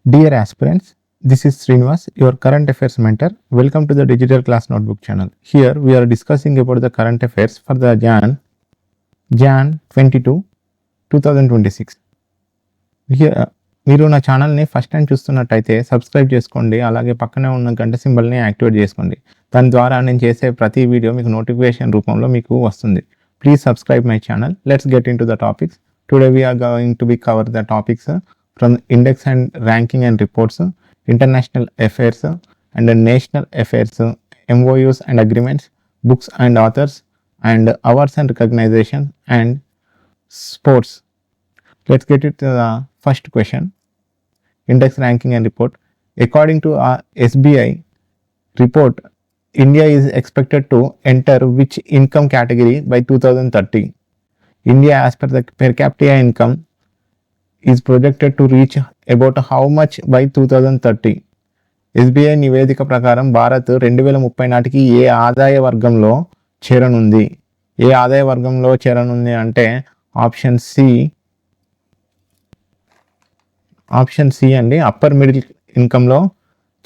Dear aspirants, this is Srinivas, your current affairs mentor. Welcome to the Digital Class Notebook channel. Here we are discussing about the current affairs for the Jan 22, 2026. Here మీరు నా ఛానల్ని first time చూస్తున్నట్టయితే subscribe చేసుకోండి, అలాగే పక్కనే ఉన్న గంట సింబల్ని యాక్టివేట్ చేసుకోండి. దాని ద్వారా నేను చేసే ప్రతి వీడియో మీకు నోటిఫికేషన్ రూపంలో మీకు వస్తుంది. Please subscribe my channel. Let's get in to the topics. Today we are going to be cover the topics from index and ranking and reports, international affairs and national affairs, MOUs and agreements, books and authors, and awards and recognition, and sports. Let's get it to the first question. Index ranking and report. According to SBI report, India is expected to enter which income category by 2030? India, as per the per capita income, is projected to reach about how much by 2030? SBI నివేదిక ప్రకారం భారత్ 2030 నాటికి ఏ ఆదాయ వర్గంలో చేరనుంది? ఏ ఆదాయ వర్గంలో చేరనుంది అంటే option C అండి, upper middle ఇన్కంలో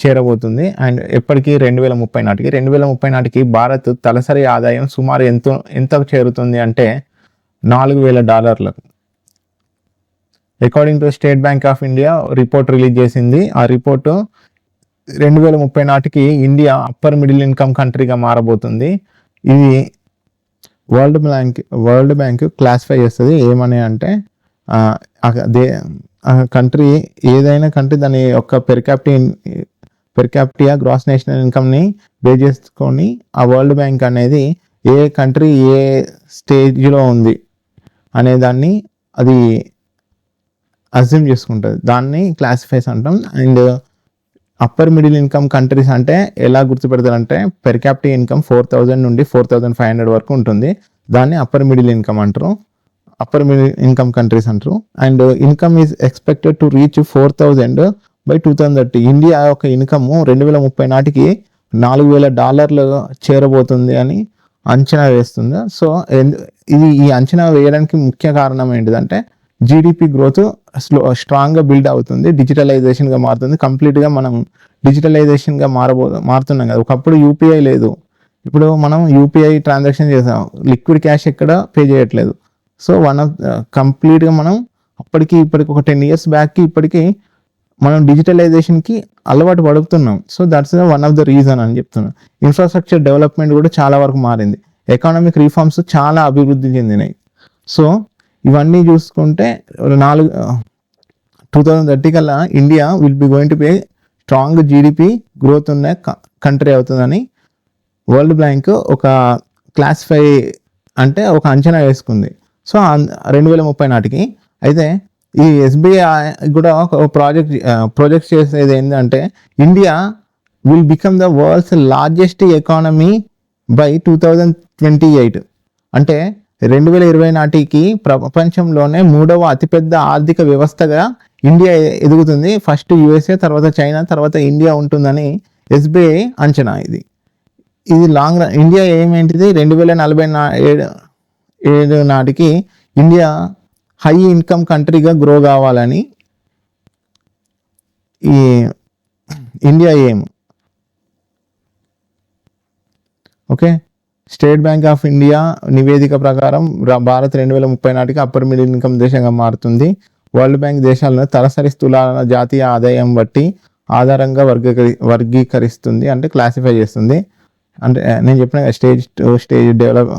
చేరబోతుంది. And ఎప్పటికీ 2030 నాటికి భారత్ తలసరి ఆదాయం సుమారు ఎంత చేరుతుంది అంటే $4,000. According to state bank of India report release చేసింది. ఆ రిపోర్టు 2030 నాటికి ఇండియా అప్పర్ మిడిల్ ఇన్కమ్ కంట్రీగా మారబోతుంది. ఇది వరల్డ్ బ్యాంక్ క్లాసిఫై చేస్తుంది ఏమని అంటే కంట్రీ ఏదైనా కంట్రీ దాని యొక్క పెర్ క్యాపిటా గ్రాస్ నేషనల్ ఇన్కమ్ని బేస్ చేసుకొని ఆ వరల్డ్ బ్యాంక్ అనేది ఏ కంట్రీ ఏ స్టేజ్లో ఉంది అనే దాన్ని అది అజ్యూమ్ చేసుకుంటుంది. దాన్ని క్లాసిఫైస్ అంటాం. And upper middle income countries అంటే ఎలా గుర్తుపెడతారంటే పెర్ క్యాపిటల్ ఇన్కమ్ 4,000 నుండి 4,500 వరకు ఉంటుంది. దాన్ని అప్పర్ మిడిల్ ఇన్కమ్ అంటారు, అప్పర్ మిడిల్ ఇన్కమ్ కంట్రీస్ అంటారు. And income is expected to reach 4,000 by 2030. India యొక్క ఇన్కమ్ 2030 నాటికి $4,000 చేరబోతుంది అని అంచనా వేస్తుంది. సో ఈ అంచనా వేయడానికి ముఖ్య కారణం ఏంటిదంటే జీడిపి గ్రోత్ స్ట్రాంగ్గా బిల్డ్ అవుతుంది, డిజిటలైజేషన్గా మారుతుంది. కంప్లీట్గా మనం డిజిటలైజేషన్గా మారుతున్నాం కదా. ఒకప్పుడు యూపీఐ లేదు, ఇప్పుడు మనం యూపీఐ ట్రాన్సాక్షన్ చేసాం, లిక్విడ్ క్యాష్ ఎక్కడ పే చేయట్లేదు. సో కంప్లీట్గా మనం ఇప్పటికి ఒక 10 years బ్యాక్కి ఇప్పటికీ మనం డిజిటలైజేషన్కి అలవాటు పడుతున్నాం. So that's one of the reason అని చెప్తున్నాం. ఇన్ఫ్రాస్ట్రక్చర్ డెవలప్మెంట్ కూడా చాలా వరకు మారింది, ఎకనామిక్ రిఫార్మ్స్ చాలా అభివృద్ధి చెందినాయి. సో ఇవన్నీ చూసుకుంటే 2030 కల్లా India will be going to be strong GDP growth ఉన్న కంట్రీ అవుతుందని వరల్డ్ బ్యాంక్ ఒక క్లాసిఫై అంటే ఒక అంచనా వేసుకుంది. సో 2030 నాటికి అయితే ఈ ఎస్బీఐ కూడా ఒక ప్రాజెక్ట్ చేసేది ఏంటంటే India will become the world's largest economy by 2028. అంటే 2020 నాటికి ప్రపంచంలోనే 3వ అతిపెద్ద ఆర్థిక వ్యవస్థగా ఇండియా ఎదుగుతుంది. ఫస్ట్ యుఎస్ఏ, తర్వాత చైనా, తర్వాత ఇండియా ఉంటుందని ఎస్బీఐ అంచనా. ఇది లాంగ్ రన్. ఇండియా ఏమేంటిది 2047 నాటికి ఇండియా హై ఇన్కమ్ కంట్రీగా గ్రో కావాలని ఈ ఇండియా ఏం. Okay, state bank of India నివేదిక ప్రకారం భారత్ 2030 నాటికి అప్పర్ మిడిల్ ఇన్కమ్ దేశంగా మారుతుంది. వరల్డ్ బ్యాంక్ దేశాలను తలసరి స్థూల జాతీయ ఆదాయం బట్టి ఆధారంగా వర్గీకరిస్తుంది, అంటే క్లాసిఫై చేస్తుంది. అంటే నేను చెప్పిన స్టేజ్ డెవలప్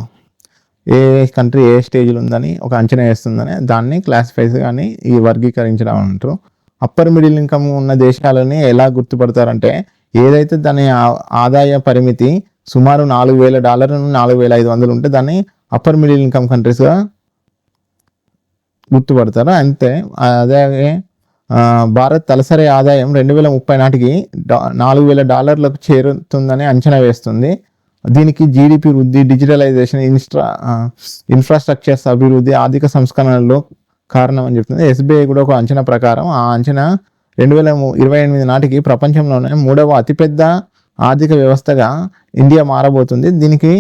ఏ కంట్రీ ఏ స్టేజ్లో ఉందని ఒక అంచనా వేస్తుందని దాన్ని క్లాసిఫైస్ కానీ ఈ వర్గీకరించడం అంటారు. అప్పర్ మిడిల్ ఇన్కమ్ ఉన్న దేశాలని ఎలా గుర్తుపడతారంటే ఏదైతే దాని ఆదాయ పరిమితి సుమారు $4,000 నుండి 4,500 ఉంటే దాన్ని అప్పర్ మిడిల్ ఇన్కమ్ కంట్రీస్గా గుర్తుపడతారు. అంతే అలాగే భారత్ తలసరి ఆదాయం 2030 నాటికి $4,000 చేరుతుందని అంచనా వేస్తుంది. దీనికి జీడిపి వృద్ధి, డిజిటలైజేషన్, ఇన్ఫ్రాస్ట్రక్చర్స్ అభివృద్ధి, ఆర్థిక సంస్కరణలో కారణం అని చెప్తుంది. ఎస్బీఐ కూడా ఒక అంచనా ప్రకారం ఆ అంచనా 2028 నాటికి ప్రపంచంలోనే 3వ అతిపెద్ద ఆర్థిక వ్యవస్థగా ఇండియా మారబోతుంది. దీనికి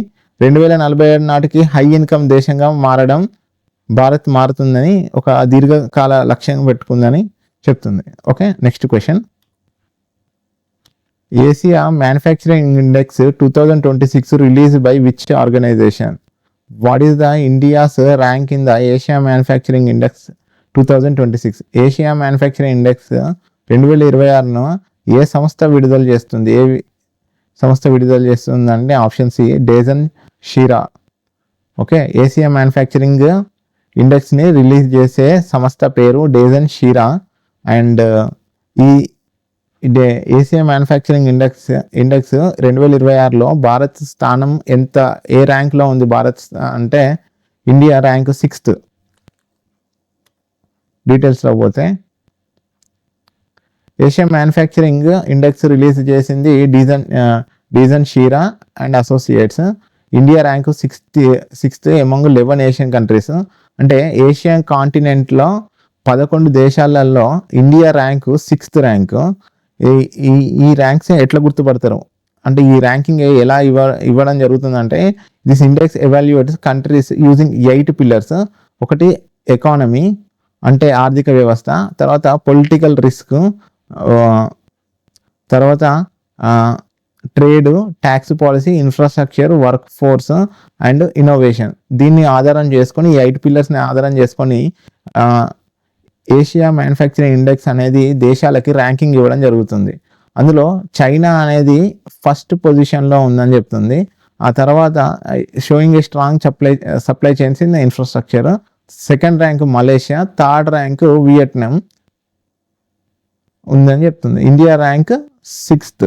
2047 నాటికి హై ఇన్కమ్ దేశంగా భారత్ మారుతుందని ఒక దీర్ఘకాల లక్ష్యంగా పెట్టుకుందని చెప్తుంది. Okay, next question. Asia manufacturing index 2026 released by which organization? What is the India's rank in the Asia manufacturing index 2026? Asia manufacturing index 2026ను ఏ సంస్థ విడుదల చేస్తుంది? సంస్థ విడుదల చేస్తుంది అంటే option C Dezan Shira. Okay, Asia manufacturing ఇండెక్స్ని రిలీజ్ చేసే సంస్థ పేరు డేజన్ షీరా. అండ్ ఈ ఏషియా మ్యానుఫ్యాక్చరింగ్ ఇండెక్స్ 2026లో భారత్ స్థానం ఎంత, ఏ ర్యాంక్లో ఉంది భారత్ అంటే ఇండియా ర్యాంక్ 6th. డీటెయిల్స్లో పోతే ఏషియా మ్యానుఫ్యాక్చరింగ్ ఇండెక్స్ రిలీజ్ చేసింది Dezan Shira and associates. India rank 6th among 11 Asian countries. అంటే ఏషియా కాంటినెంట్లో 11 దేశాలలో ఇండియా ర్యాంకు 6th ర్యాంకు. ఈ ర్యాంక్స్ ఎట్లా గుర్తుపడతారు అంటే ఈ ర్యాంకింగ్ ఎలా ఇవ్వడం జరుగుతుందంటే this index evaluates countries using 8 pillars. ఒకటి ఎకానమీ అంటే ఆర్థిక వ్యవస్థ, తర్వాత పొలిటికల్ రిస్క్, తర్వాత trade, tax policy, infrastructure, work force and innovation. దీన్ని ఆధారం చేసుకొని ఈ 8 పిల్లర్స్ని ఆధారం చేసుకొని ఏషియా మ్యానుఫ్యాక్చరింగ్ ఇండెక్స్ అనేది దేశాలకి ర్యాంకింగ్ ఇవ్వడం జరుగుతుంది. అందులో చైనా అనేది ఫస్ట్ పొజిషన్లో ఉందని చెప్తుంది. ఆ తర్వాత showing a strong supply chains in infrastructure. Second rank Malaysia, third rank Vietnam ఉందని చెప్తుంది. India rank 6th.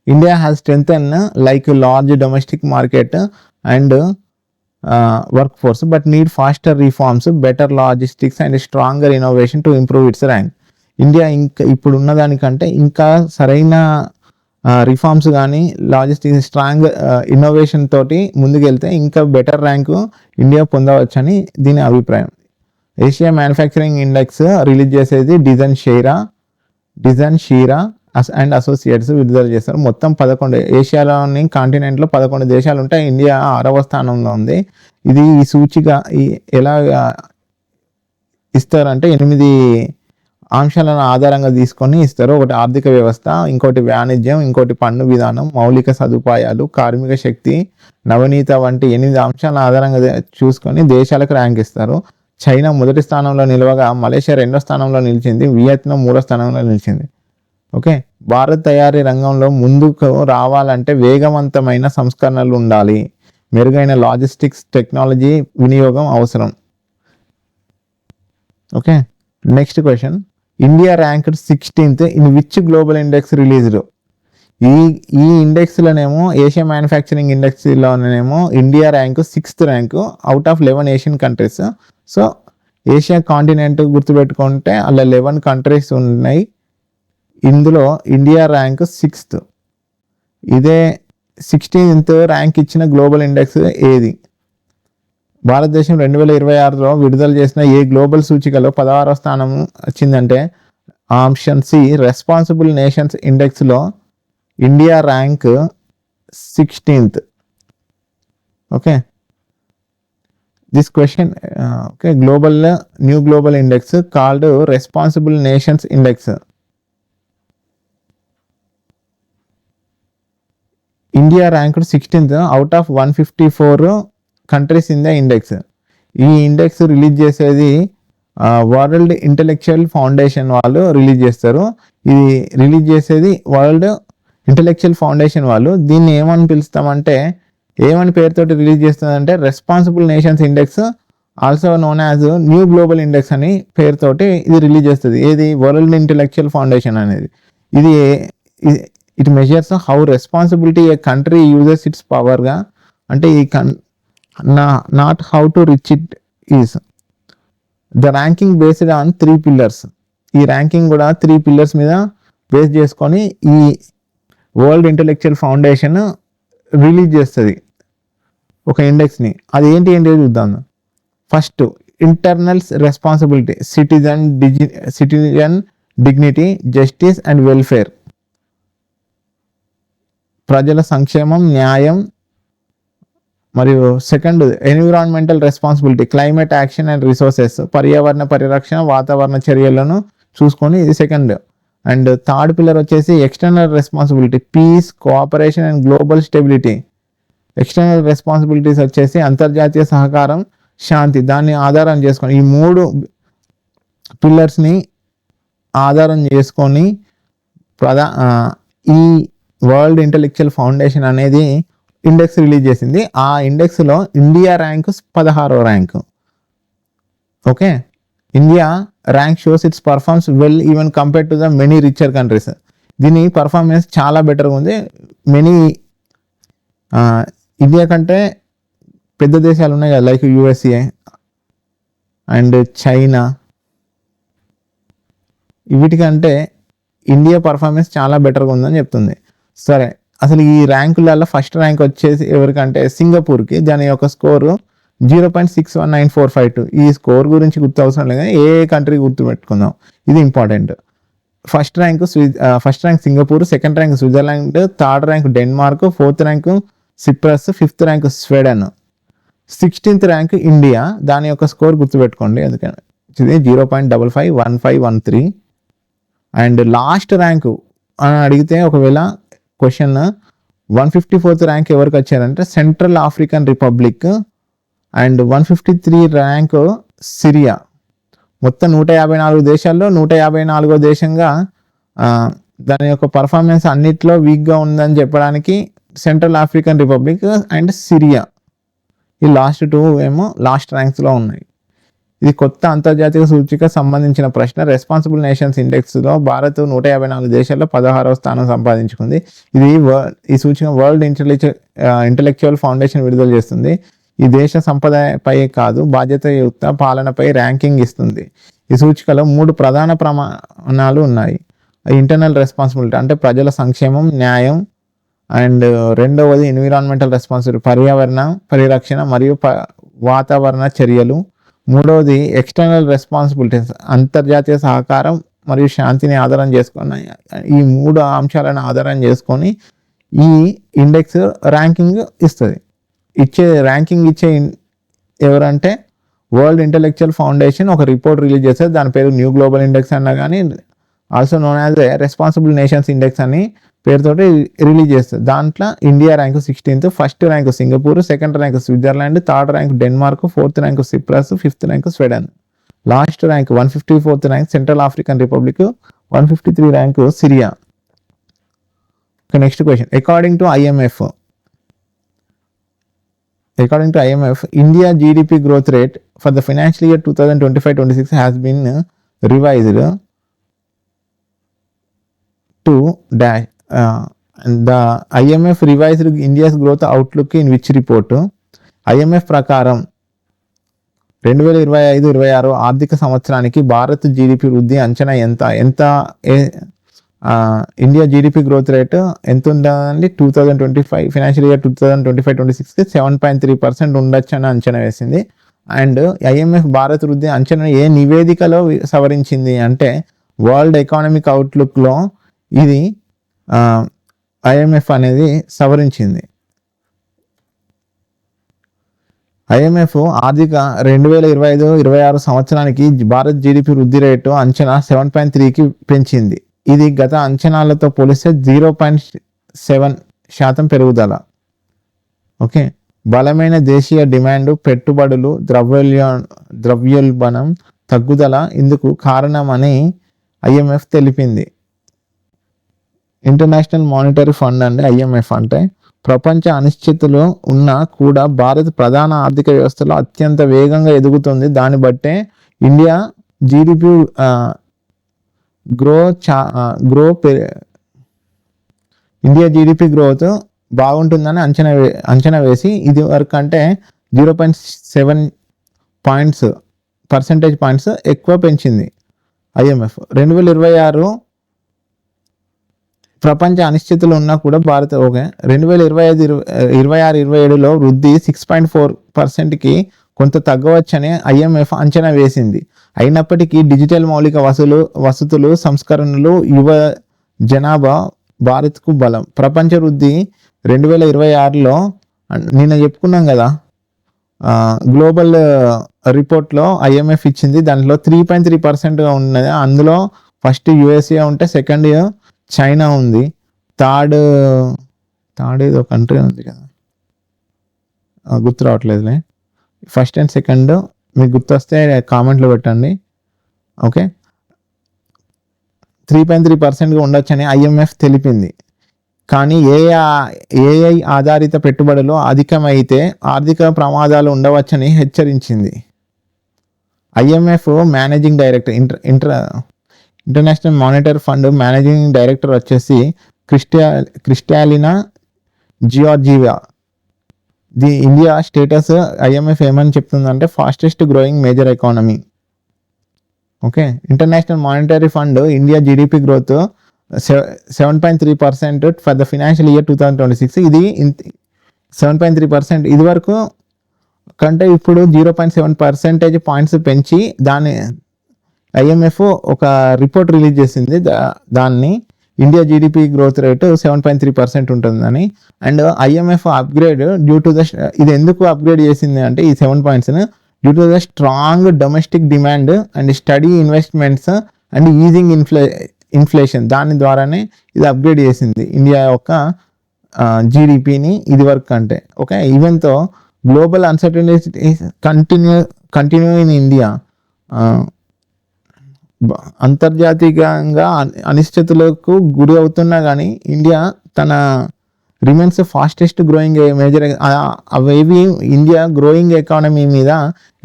India has strengthen like large domestic market and work force but need faster reforms, better logistics and stronger innovation to improve its rank. India ఇంకా ఇప్పుడు ఉన్నదానికంటే ఇంకా సరైన reforms కానీ logistics strong innovation తోటి ముందుకెళ్తే ఇంకా better rank India పొందవచ్చని దీని అభిప్రాయం. ఏషియా మ్యానుఫ్యాక్చరింగ్ ఇండెక్స్ రిలీజ్ చేసేది డిజన్ షీరా అండ్ అసోసియేట్స్ విడుదల చేస్తారు. మొత్తం 11 ఏషియాలోని కాంటినెంట్లో 11 దేశాలు ఉంటాయి. ఇండియా 6వ స్థానంలో ఉంది. ఇది ఈ సూచిగా ఎలా ఇస్తారంటే 8 అంశాలను ఆధారంగా తీసుకొని ఇస్తారు. ఒకటి ఆర్థిక వ్యవస్థ, ఇంకోటి వాణిజ్యం, ఇంకోటి పన్ను విధానం, మౌలిక సదుపాయాలు, కార్మిక శక్తి, నవనీత వంటి 8 అంశాలను ఆధారంగా చూసుకొని దేశాలకు ర్యాంక్ ఇస్తారు. చైనా మొదటి స్థానంలో నిలవగా మలేషియా 2వ స్థానంలో నిలిచింది, వియత్నాం 3వ స్థానంలో నిలిచింది. ఓకే, భారత్ తయారీ రంగంలో ముందుకు రావాలంటే వేగవంతమైన సంస్కరణలు ఉండాలి, మెరుగైన లాజిస్టిక్స్ టెక్నాలజీ వినియోగం అవసరం. Okay, next question. India ranked 16th in which global index released? ఈ ఇండెక్స్లోనేమో ఏషియా మ్యానుఫ్యాక్చరింగ్ ఇండెక్స్లోనేమో India rank 6th rank out of 11 Asian countries. So Asia continent గుర్తుపెట్టుకుంటే అలా 11 కంట్రీస్ ఉన్నాయి. ఇందులో ఇండియా ర్యాంక్ 6th. ఇదే 16th ర్యాంక్ ఇచ్చిన గ్లోబల్ ఇండెక్స్ ఏది? భారతదేశం 2026లో విడుదల చేసిన ఏ గ్లోబల్ సూచికలో 16వ స్థానం వచ్చిందంటే ఆప్షన్ సి రెస్పాన్సిబుల్ నేషన్స్ ఇండెక్స్లో India rank 16th. Okay, this question okay new global index called responsible nations index. India ranked 16th out of 154 countries in the index. ఈ index release చేసేది world intellectual foundation వాళ్ళు release చేస్తారు. ఇది release చేసేది world intellectual foundation వాళ్ళు. దీన్ని ఏమని పిలుస్తామంటే ఏమని పేరుతోటి రిలీజ్ చేస్తుందంటే responsible nations index, also known as new global index అని పేరుతోటి ఇది రిలీజ్ చేస్తుంది. ఏది వరల్డ్ ఇంటెలెక్చువల్ ఫౌండేషన్ అనేది. ఇది it measures how responsibility a country uses its పవర్గా, అంటే ఈ not how to rich it is. The ranking based on 3 pillars. ఈ ర్యాంకింగ్ కూడా 3 పిల్లర్స్ మీద బేస్ చేసుకొని ఈ వరల్డ్ ఇంటెలెక్చువల్ ఫౌండేషన్ రిలీజ్ చేస్తుంది ఒక ఇండెక్స్ని. అది ఏంటి చూద్దాం. First internal responsibility, citizen dignity, justice and welfare. ప్రజల సంక్షేమం, న్యాయం, మరియు second environmental responsibility, climate action and resources, పర్యావరణ పరిరక్షణ, వాతావరణ చర్యలను చూసుకొని ఇది సెకండ్. అండ్ థర్డ్ పిల్లర్ వచ్చేసి external responsibility, peace, cooperation and global stability. External responsibilities వచ్చేసి అంతర్జాతీయ సహకారం, శాంతి. దాన్ని ఆధారం చేసుకొని ఈ 3 పిల్లర్స్ని ఆధారం చేసుకొని ఈ వరల్డ్ ఇంటెలెక్చువల్ ఫౌండేషన్ అనేది ఇండెక్స్ రిలీజ్ చేసింది. ఆ ఇండెక్స్లో ఇండియా ర్యాంకు 16వ rank. Okay, India rank shows its performs well even compared to the many richer countries. దీని పర్ఫార్మెన్స్ చాలా బెటర్గా ఉంది. ఇండియా కంటే పెద్ద దేశాలు ఉన్నాయి కదా, లైక్ యూఎస్ఏ అండ్ చైనా, వీటికంటే ఇండియా పర్ఫార్మెన్స్ చాలా బెటర్గా ఉందని చెప్తుంది. సరే, అసలు ఈ ర్యాంకులలో ఫస్ట్ ర్యాంక్ వచ్చేసి ఎవరికంటే సింగపూర్కి. దాని యొక్క స్కోరు 0.619452. ఈ స్కోర్ గురించి గుర్తు అవసరం లేదు, ఏ కంట్రీ గుర్తు పెట్టుకుందాం, ఇది important. First rank Singapore, second rank Switzerland, third rank Denmark, fourth rank cypress, fifth rank Sweden, 16th rank India. దాని యొక్క స్కోర్ గుర్తుపెట్టుకోండి, ఎందుకంటే ఇది 0.551513. అండ్ లాస్ట్ ర్యాంకు అని అడిగితే ఒకవేళ క్వశ్చన్ 154th ర్యాంక్ ఎవరికి వచ్చారంటే central African republic. And 153 rank Syria. మొత్తం 154 దేశాల్లో 154వ దేశంగా దాని యొక్క పర్ఫార్మెన్స్ అన్నిట్లో వీక్గా ఉందని చెప్పడానికి central African republic and Syria, ఈ లాస్ట్ 2 ఏమో లాస్ట్ ర్యాంక్స్లో ఉన్నాయి. ఇది కొత్త అంతర్జాతీయ సూచిక సంబంధించిన ప్రశ్న. రెస్పాన్సిబుల్ నేషన్స్ ఇండెక్స్లో భారత్ 154 దేశాల్లో 16వ స్థానం సంపాదించుకుంది. ఈ సూచిక వరల్డ్ ఇంటెలెక్చువల్ ఫౌండేషన్ విడుదల చేస్తుంది. ఈ దేశ సంపదపై కాదు, బాధ్యతయుక్త పాలనపై ర్యాంకింగ్ ఇస్తుంది. ఈ సూచికలో 3 ప్రధాన ప్రమాణాలు ఉన్నాయి. ఇంటర్నల్ రెస్పాన్సిబిలిటీ అంటే ప్రజల సంక్షేమం, న్యాయం. అండ్ రెండవది ఎన్విరాన్మెంటల్ రెస్పాన్సిబిలిటీ, పర్యావరణ పరిరక్షణ మరియు వాతావరణ చర్యలు. మూడవది ఎక్స్టర్నల్ రెస్పాన్సిబిలిటీస్, అంతర్జాతీయ సహకారం మరియు శాంతిని ఆధారం చేసుకుని, ఈ 3 అంశాలను ఆధారం చేసుకొని ఈ ఇండెక్స్ ర్యాంకింగ్ ఇస్తుంది. ర్యాంకింగ్ ఇచ్చే ఎవరంటే వరల్డ్ ఇంటెలెక్చువల్ ఫౌండేషన్ ఒక రిపోర్ట్ రిలీజ్ చేస్తుంది. దాని పేరు న్యూ గ్లోబల్ ఇండెక్స్ అన్నా కానీ also known as responsible nations index అని పేరుతోటి రిలీజ్ చేస్తుంది. దాంట్లో India rank 16th, first rank Singapore, second rank Switzerland, third rank Denmark, fourth rank cypress, fifth rank Sweden, last rank 154th rank central African republic, 153 rank Syria. Next question. According to IMF, India GDP growth rate for the financial year 2025-26 has been revised to dash. And the IMF revised India's growth outlook in which report? IMF ప్రకారం 2025-26 ఆర్థిక సంవత్సరానికి Bharat GDP వృద్ధి అంచనా ఎంత India GDP growth rate ఎంత ఉంటుందండి 2025 financial year 2025-26కి 7.3% ఉండొచ్చు అని అంచనా వేసింది. అండ్ IMF భారత్ వృద్ధి అంచనా ఏ నివేదికలో సవరించింది అంటే వరల్డ్ ఎకానమిక్ అవుట్లుక్లో ఇది IMF అనేది సవరించింది. IMF ఆర్థిక 2025-26 సంవత్సరానికి భారత్ జీడిపి వృద్ధి రేటు అంచనా 7.3కి పెంచింది. ఇది గత అంచనాలతో పోలిస్తే 0.7% పెరుగుదల. ఓకే, బలమైన దేశీయ డిమాండ్, పెట్టుబడులు, ద్రవ్యోల్బణం తగ్గుదల ఇందుకు కారణమని IMF తెలిపింది. ఇంటర్నేషనల్ మానిటరీ ఫండ్ అంటే IMF అంటే ప్రపంచ అనిశ్చితులు ఉన్నా కూడా భారత్ ప్రధాన ఆర్థిక వ్యవస్థలో అత్యంత వేగంగా ఎదుగుతుంది. దాన్ని బట్టే India GDP India GDP growth బాగుంటుందని అంచనా వేసి ఇది వరకు అంటే 0.7 పర్సెంటేజ్ పాయింట్స్ ఎక్కువ పెంచింది IMF. 2026 ప్రపంచ అనిశ్చితులు ఉన్నా కూడా భారత్ 2025-26-27లో వృద్ధి 6.4%కి కొంత తగ్గవచ్చని IMF అంచనా వేసింది. అయినప్పటికీ డిజిటల్ మౌలిక వసతులు, సంస్కరణలు, యువ జనాభా భారత్కు బలం. ప్రపంచ వృద్ధి 2026లో నిన్న చెప్పుకున్నాం కదా, గ్లోబల్ రిపోర్ట్లో ఐఎంఎఫ్ ఇచ్చింది, దాంట్లో 3.3% ఉన్నది. అందులో ఫస్ట్ యుఎస్ఏ ఉంటే సెకండ్ చైనా ఉంది, థర్డ్ ఏదో కంట్రీ ఉంది కదా, గుర్తు రావట్లేదులే. ఫస్ట్ అండ్ సెకండ్ మీకు గుర్తొస్తే కామెంట్లో పెట్టండి. ఓకే, 3.3%గా ఉండొచ్చని ఐఎంఎఫ్ తెలిపింది. కానీ ఏఐ ఆధారిత పెట్టుబడులు అధికమైతే ఆర్థిక ప్రమాదాలు ఉండవచ్చని హెచ్చరించింది. IMF managing director, international monetary fund managing director వచ్చేసి క్రిస్టాలినా జియార్జివా. ఇండియా స్టేటస్ ఐఎంఎఫ్ ఏమని చెప్తుందంటే fastest growing major economy. Okay, international monetary fund India GDP growth 7.3% for the financial year 2026. ఇది 7.3%. ఇది వరకు కంటే ఇప్పుడు 0.7% పాయింట్స్ పెంచి దాన్ని ఐఎంఎఫ్ ఒక రిపోర్ట్ రిలీజ్ చేసింది. దాన్ని ఇండియా జీడిపి గ్రోత్ రేటు 7.3% ఉంటుందని. And IMF upgrade due to the, ఇది ఎందుకు అప్గ్రేడ్ చేసింది అంటే ఈ 7 పాయింట్స్ని due to the strong domestic demand and steady investments and easing inflation, దాని ద్వారానే ఇది అప్గ్రేడ్ చేసింది ఇండియా యొక్క జీడిపిని ఇది వరకు కంటే. ఓకే, ఈవెన్తో global uncertainty continue in India, అంతర్జాతీయంగా అనిశ్చితులకు గురి అవుతున్నా కానీ ఇండియా తన రిమైన్స్ ఫాస్టెస్ట్ గ్రోయింగ్ మేజర్, అవేవి ఇండియా గ్రోయింగ్ ఎకానమీ మీద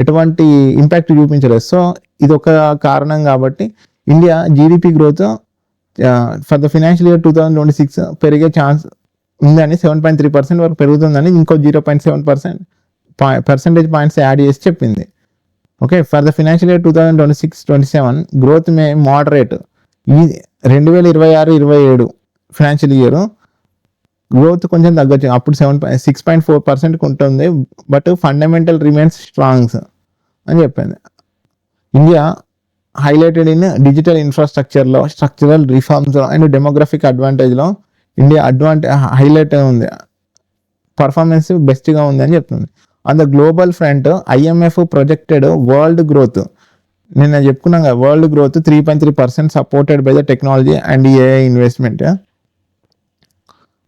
ఎటువంటి ఇంపాక్ట్ చూపించలేదు. సో ఇది ఒక కారణం కాబట్టి India GDP growth for the financial year 2026 పెరిగే ఛాన్స్ ఉందని, 7.3% వరకు పెరుగుతుందని ఇంకో 0.7% పాయింట్స్ యాడ్ చేసి చెప్పింది. Okay, for the financial year 2026-27 growth may moderate. ఈ 2026-27 ఫినాన్షియల్ ఇయర్ గ్రోత్ కొంచెం తగ్గొచ్చు, అప్పుడు 6.4% ఉంటుంది, బట్ ఫండమెంటల్ రిమైన్స్ స్ట్రాంగ్స్ అని చెప్పింది. ఇండియా హైలైటెడ్ ఇన్ డిజిటల్ ఇన్ఫ్రాస్ట్రక్చర్లో, స్ట్రక్చరల్ రిఫార్మ్స్ అండ్ డెమోగ్రఫిక్ అడ్వాంటేజ్లో ఇండియా హైలైట్ ఉంది, పర్ఫార్మెన్స్ బెస్ట్గా ఉంది అని చెప్తుంది. On the global front IMF projected world growth, నిన్న చెప్పుకున్నాం కదా, world growth 3.3% supported by the technology and AI investment.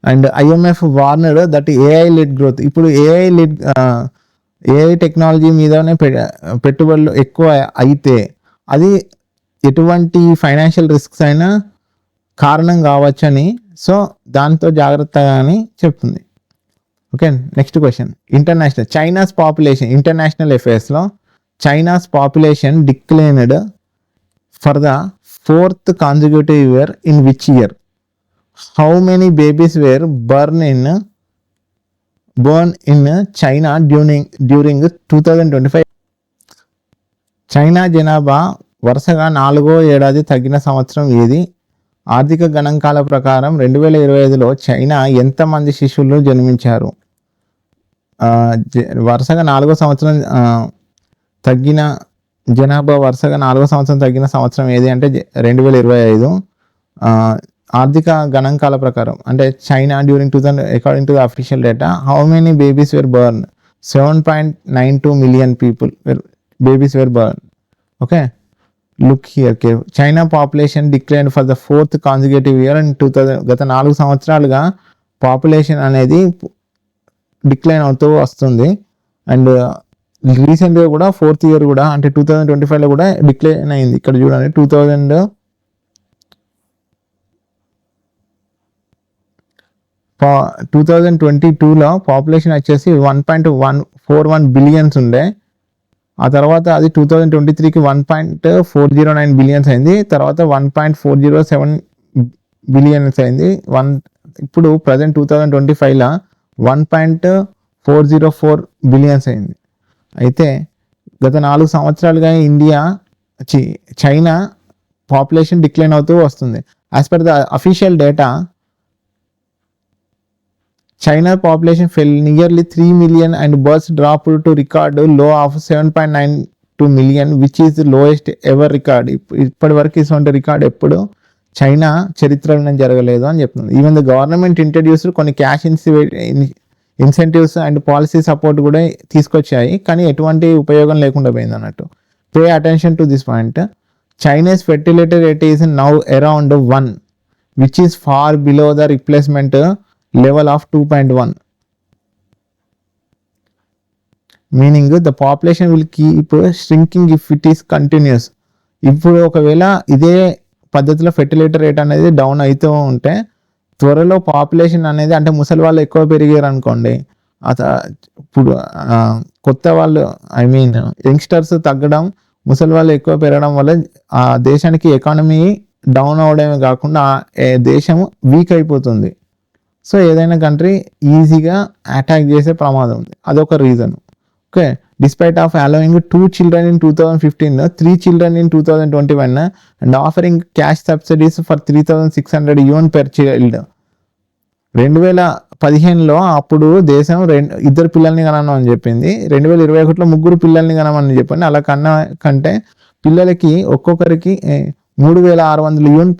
And IMF warned that AI led growth, ఇప్పుడు ఏఐ టెక్నాలజీ మీదనే పెట్టుబడులు ఎక్కువ అయితే అది ఎటువంటి ఫైనాన్షియల్ రిస్క్స్ అయినా కారణం కావచ్చని, సో దాంతో జాగ్రత్తగా అని చెప్తుంది. Okay, next question. China's population, international అఫేర్స్లో China's population declined for the 4th consecutive year in which year? How many babies were born in China during 2025? China జనాభా వరుసగా 4వ ఏడాది తగ్గిన సంవత్సరం ఏది? ఆర్థిక గణాంకాల ప్రకారం 2025లో చైనా ఎంతమంది శిశువులు జన్మించారు? వరుసగా 4వ సంవత్సరం తగ్గిన జనాభా, వరుసగా 4వ సంవత్సరం తగ్గిన సంవత్సరం ఏది అంటే 2025. ఆర్థిక గణాంకాల ప్రకారం అంటే China during 2000 according to the official data, how many babies were born? 7.92 million babies were born. Okay, look here. China population declined for the 4th consecutive year in 2000. గత 4 సంవత్సరాలుగా పాపులేషన్ అనేది డిక్లైన్ అవుతూ వస్తుంది. అండ్ రీసెంట్గా కూడా 4th year కూడా అంటే 2025లో కూడా డిక్లైన్ అయింది. ఇక్కడ చూడండి, 2022లో పాపులేషన్ వచ్చేసి 1.141 బిలియన్స్ ఉండే. ఆ తర్వాత అది 2023కి 1.409 బిలియన్స్ అయింది. తర్వాత 1.407 బిలియన్స్ అయింది. ఇప్పుడు ప్రజెంట్ 2025లో 1.404 బిలియన్స్ అయింది. అయితే గత 4 సంవత్సరాలుగా చైనా పాపులేషన్ డిక్లైన్ అవుతూ వస్తుంది. As per the official data, China population fell nearly 3 million and births dropped to record low of 7.92 million, which is the lowest ever record. ఇప్పటి వరకు ఇటువంటి రికార్డ్ ఎప్పుడు చైనా చరిత్రలో జరగలేదు అని చెప్తుంది. ఈవెన్ ద గవర్నమెంట్ ఇంట్రడ్యూస్డ్ కొన్ని cash incentives and policy support కూడా తీసుకొచ్చాయి, కానీ ఎటువంటి ఉపయోగం లేకుండా పోయింది అన్నట్టు. Pay attention to this point. Chinese fertility rate is now around 1, which is far below the replacement level of 2.1. Meaning the population will keep shrinking if it is continues. ఇప్పుడు ఒకవేళ ఇదే పద్ధతిలో ఫెర్టిలిటీ రేట్ అనేది down అవుతూ ఉంటే త్వరలో population అనేది, అంటే ముసలి వాళ్ళు ఎక్కువ పెరిగారు అనుకోండి, ఇప్పుడు కొత్త వాళ్ళు యంగ్స్టర్స్ తగ్గడం, ముసలి వాళ్ళు ఎక్కువ పెరగడం వల్ల ఆ దేశానికి ఎకానమీ డౌన్ అవడమే కాకుండా దేశం వీక్ అయిపోతుంది. సో ఏదైనా కంట్రీ ఈజీగా అటాక్ చేసే ప్రమాదం ఉంది, అదొక reason. Okay, despite of allowing 2 children in 2015, 3 children in 2021 and offering cash subsidies for 3,600 yuan per child. 2015లో అప్పుడు దేశం 2 పిల్లల్ని కనను అని చెప్పింది, 2021లో 3 పిల్లల్ని కనమని చెప్పింది. అలా కంటే పిల్లలకి ఒక్కొక్కరికి 3,600 యూన్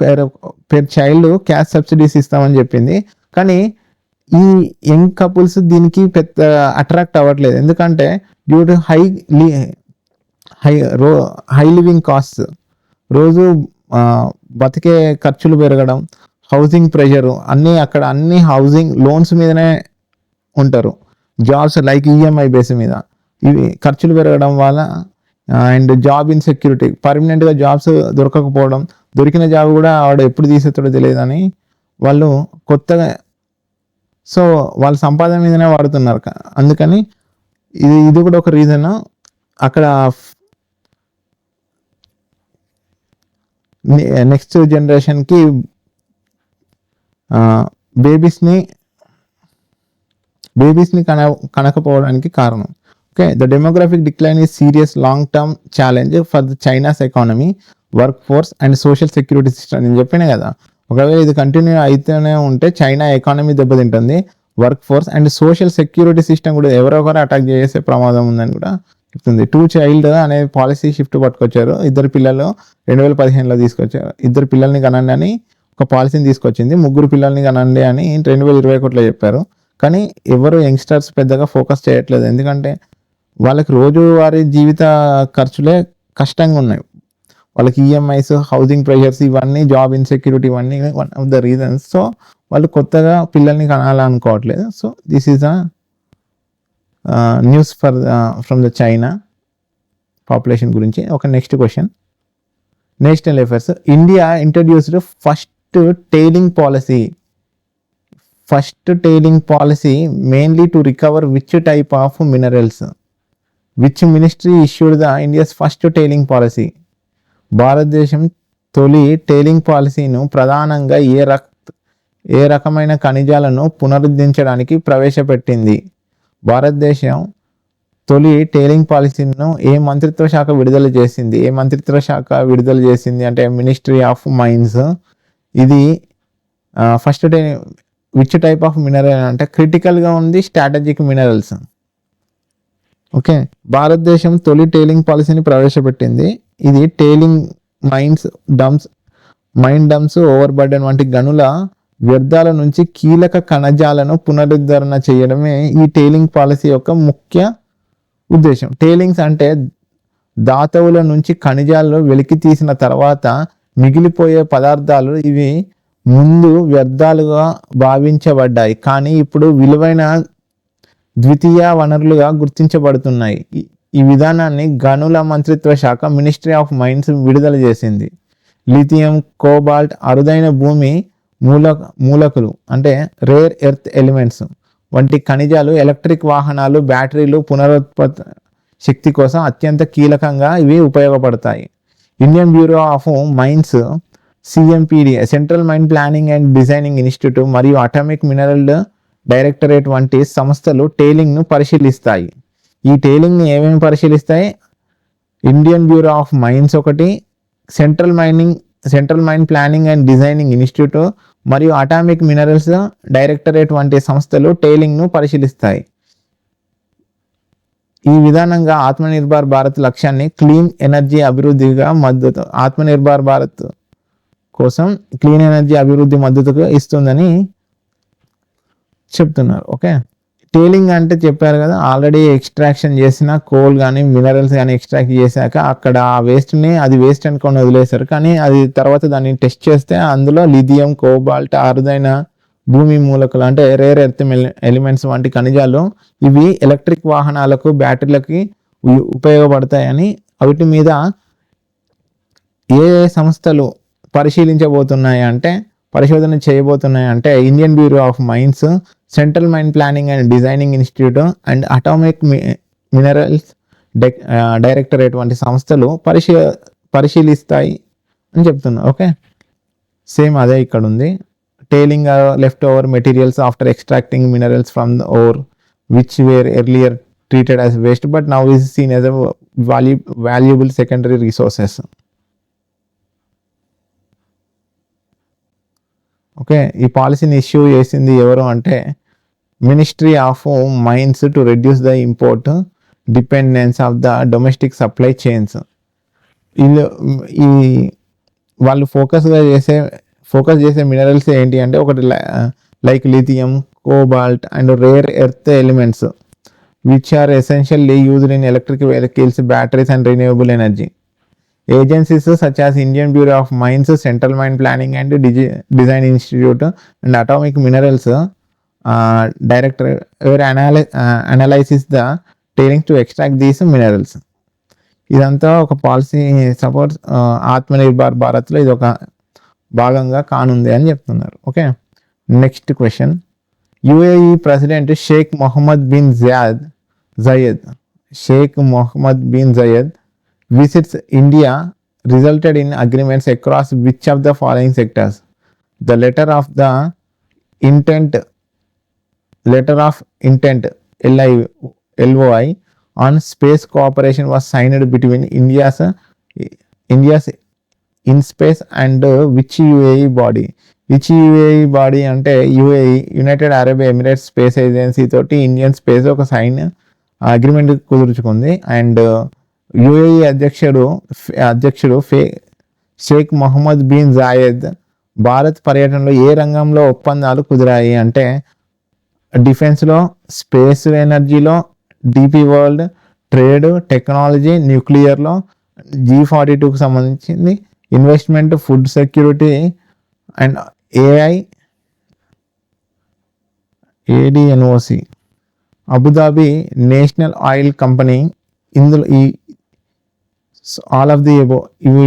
పెర్ చైల్డ్ క్యాష్ సబ్సిడీస్ ఇస్తామని చెప్పింది. కానీ ఈ యంగ్ కపుల్స్ దీనికి పెద్ద అట్రాక్ట్ అవ్వట్లేదు, ఎందుకంటే due to high living cost, రోజు బతికే ఖర్చులు పెరగడం, హౌసింగ్ ప్రెషర్, అక్కడ అన్ని హౌసింగ్ లోన్స్ మీదనే ఉంటారు, జాబ్స్ లైక్ ఈఎంఐ బేస్ మీద, ఇవి ఖర్చులు పెరగడం వల్ల అండ్ జాబ్ ఇన్సెక్యూరిటీ, పర్మనెంట్గా జాబ్స్ దొరకకపోవడం, దొరికిన జాబ్ కూడా వాడు ఎప్పుడు తీసేస్తాడో తెలియదని వాళ్ళు కొత్తగా, సో వాళ్ళ సంపాదన మీదనే వాడుతున్నారు. అందుకని ఇది కూడా ఒక రీజన్. అక్కడ నెక్స్ట్ జనరేషన్కి బేబీస్ని కనకపోవడానికి కారణం. Okay, the demographic decline is serious long term challenge for the China's economy, work force and social security system. నేను చెప్పినా కదా, ఒకవేళ ఇది కంటిన్యూ అయితేనే ఉంటే చైనా ఎకానమీ దెబ్బతింటుంది, work force and social security system కూడా ఎవరొకరు అటాక్ చేసే ప్రమాదం ఉందని కూడా చెప్తుంది. 2 child అనే పాలసీ షిఫ్ట్ పట్టుకొచ్చారు, 2 పిల్లలు 2015లో తీసుకొచ్చారు. 2 పిల్లల్ని కనండి అని ఒక పాలసీని తీసుకొచ్చింది, 3 పిల్లల్ని కనండి అని 2021లో చెప్పారు. కానీ ఎవరు యంగ్స్టర్స్ పెద్దగా ఫోకస్ చేయట్లేదు, ఎందుకంటే వాళ్ళకి రోజువారీ జీవిత ఖర్చులే కష్టంగా ఉన్నాయి, వాళ్ళకి ఈఎంఐస్, హౌసింగ్ ప్రెషర్స్, ఇవన్నీ జాబ్ ఇన్సెక్యూరిటీ, ఇవన్నీ one of the reasons. So వాళ్ళు కొత్తగా పిల్లల్ని కనాలనుకోవట్లేదు. So this is a news from the China population గురించి. ఒక next question, national affairs. India introduced first tailing policy mainly to recover which type of minerals, which ministry issued the India's first tailing policy? భారతదేశం తొలి tiling పాలసీను ప్రధానంగా ఏ రకమైన ఖనిజాలను పునరుద్ధరించడానికి ప్రవేశపెట్టింది? భారతదేశం తొలి టైలింగ్ పాలసీను ఏ మంత్రిత్వ శాఖ విడుదల చేసింది అంటే మినిస్ట్రీ ఆఫ్ మైన్స్. ఇది first which type of mineral అంటే క్రిటికల్గా ఉంది, స్ట్రాటజిక్ మినరల్స్. ఓకే, భారతదేశం తొలి టైలింగ్ పాలసీని ప్రవేశపెట్టింది. ఇది tailing mine dumps, overburden వంటి గనుల వ్యర్థాల నుంచి కీలక ఖనిజాలను పునరుద్ధరణ చేయడమే ఈ టైలింగ్ పాలసీ యొక్క ముఖ్య ఉద్దేశం. టైలింగ్స్ అంటే ధాతువుల నుంచి ఖనిజాలను వెలికి తీసిన తర్వాత మిగిలిపోయే పదార్థాలు. ఇవి ముందు వ్యర్థాలుగా భావించబడ్డాయి, కానీ ఇప్పుడు విలువైన ద్వితీయ వనరులుగా గుర్తించబడుతున్నాయి. ఈ విధానాన్ని గనుల మంత్రిత్వ శాఖ మినిస్ట్రీ ఆఫ్ మైన్స్ విడుదల చేసింది. లిథియం, కోబాల్ట్, అరుదైన భూమి మూలకులు అంటే రేర్ ఎర్త్ ఎలిమెంట్స్ వంటి ఖనిజాలు ఎలక్ట్రిక్ వాహనాలు, బ్యాటరీలు, పునరుత్పత్తి శక్తి కోసం అత్యంత కీలకంగా ఇవి ఉపయోగపడతాయి. Indian bureau of mines CMPD, central mine planning and designing institute మరియు అటామిక్ మినరల్ డైరెక్టరేట్ వంటి సంస్థలు టైలింగ్ను పరిశీలిస్తాయి. ఈ టైలింగ్ని ఏమేమి పరిశీలిస్తాయి? ఇండియన్ బ్యూరో ఆఫ్ మైన్స్ ఒకటి, central mine planning and designing institute మరియు అటామిక్ మినరల్స్ డైరెక్టరేట్ వంటి సంస్థలు టైలింగ్ను పరిశీలిస్తాయి. ఈ విధానంగా ఆత్మనిర్భర్ భారత్ లక్ష్యాన్ని క్లీన్ ఎనర్జీ అభివృద్ధిగా మద్దతు, ఆత్మనిర్భర్ భారత్ కోసం క్లీన్ ఎనర్జీ అభివృద్ధి మద్దతుగా ఇస్తుందని చెప్తున్నారు. ఓకే, టేలింగ్ అంటే చెప్పారు కదా, ఆల్రెడీ ఎక్స్ట్రాక్షన్ చేసిన కోల్ కానీ మినరల్స్ కానీ ఎక్స్ట్రాక్ట్ చేశాక అక్కడ ఆ వేస్ట్ని అది వేస్ట్ అనుకొని వదిలేశారు. కానీ అది తర్వాత దాన్ని టెస్ట్ చేస్తే అందులో లిథియం, కోబాల్ట్, అరుదైన భూమి మూలకాలు అంటే రేర్ ఎర్త్ ఎలిమెంట్స్ వంటి ఖనిజాలు ఇవి ఎలక్ట్రిక్ వాహనాలకు, బ్యాటరీలకి ఉపయోగపడతాయని వీటి మీద ఏ సంస్థలు పరిశోధన చేయబోతున్నాయి అంటే Indian bureau of Mines, Central mine planning and designing Institute and Atomic minerals directorate వంటి సంస్థలు పరిశీలిస్తాయి అని చెప్తున్నారు. ఓకే, సేమ్ అదే ఇక్కడ ఉంది. Tailing left over materials after extracting minerals from the ore which were earlier treated as waste but now is seen as a valuable secondary resources. Okay, ఈ పాలసీని issue చేసింది ఎవరు అంటే ministry of mines to reduce the import dependence of the domestic supply chains. ఈ వాళ్ళు focus చేసే minerals ఏంటి అంటే ఒకటి like lithium, cobalt and rare earth elements which are essentially used in electric vehicles, batteries and renewable energy. Agencies such as Indian Bureau of Mines, Central Mine Planning and Design Institute and Atomic Minerals Director analyzes the tailings to extract these minerals. ఇదంతా ఒక policy support Atmanirbhar భారత్లో ఇది ఒక భాగంగా కానుంది అని చెప్తున్నారు. Okay, next question. UAE president Sheikh Mohammed bin Zayed visits India resulted in agreements across which of the following sectors? The letter of intent LOI on space cooperation was signed between India's InSpace and which UAE body? Which UAE body అంటే UAE United Arab Emirates space agency తోటి Indian space ఒక sign agreement కుదుర్చుకుంది. And UAE అధ్యక్షుడు Sheikh Mohammed bin Zayed Bharat పర్యటనలో ఏ రంగంలో ఒప్పందాలు కుదిరాయి అంటే డిఫెన్స్లో, స్పేస్ ఎనర్జీలో, డిపి వరల్డ్, ట్రేడ్, టెక్నాలజీ, న్యూక్లియర్లో, G42కు సంబంధించింది, investment, food security and ADNOC, Abu Dhabi national oil Company. ఇందులో ఆల్ ఆఫ్ ది అబో ఇవి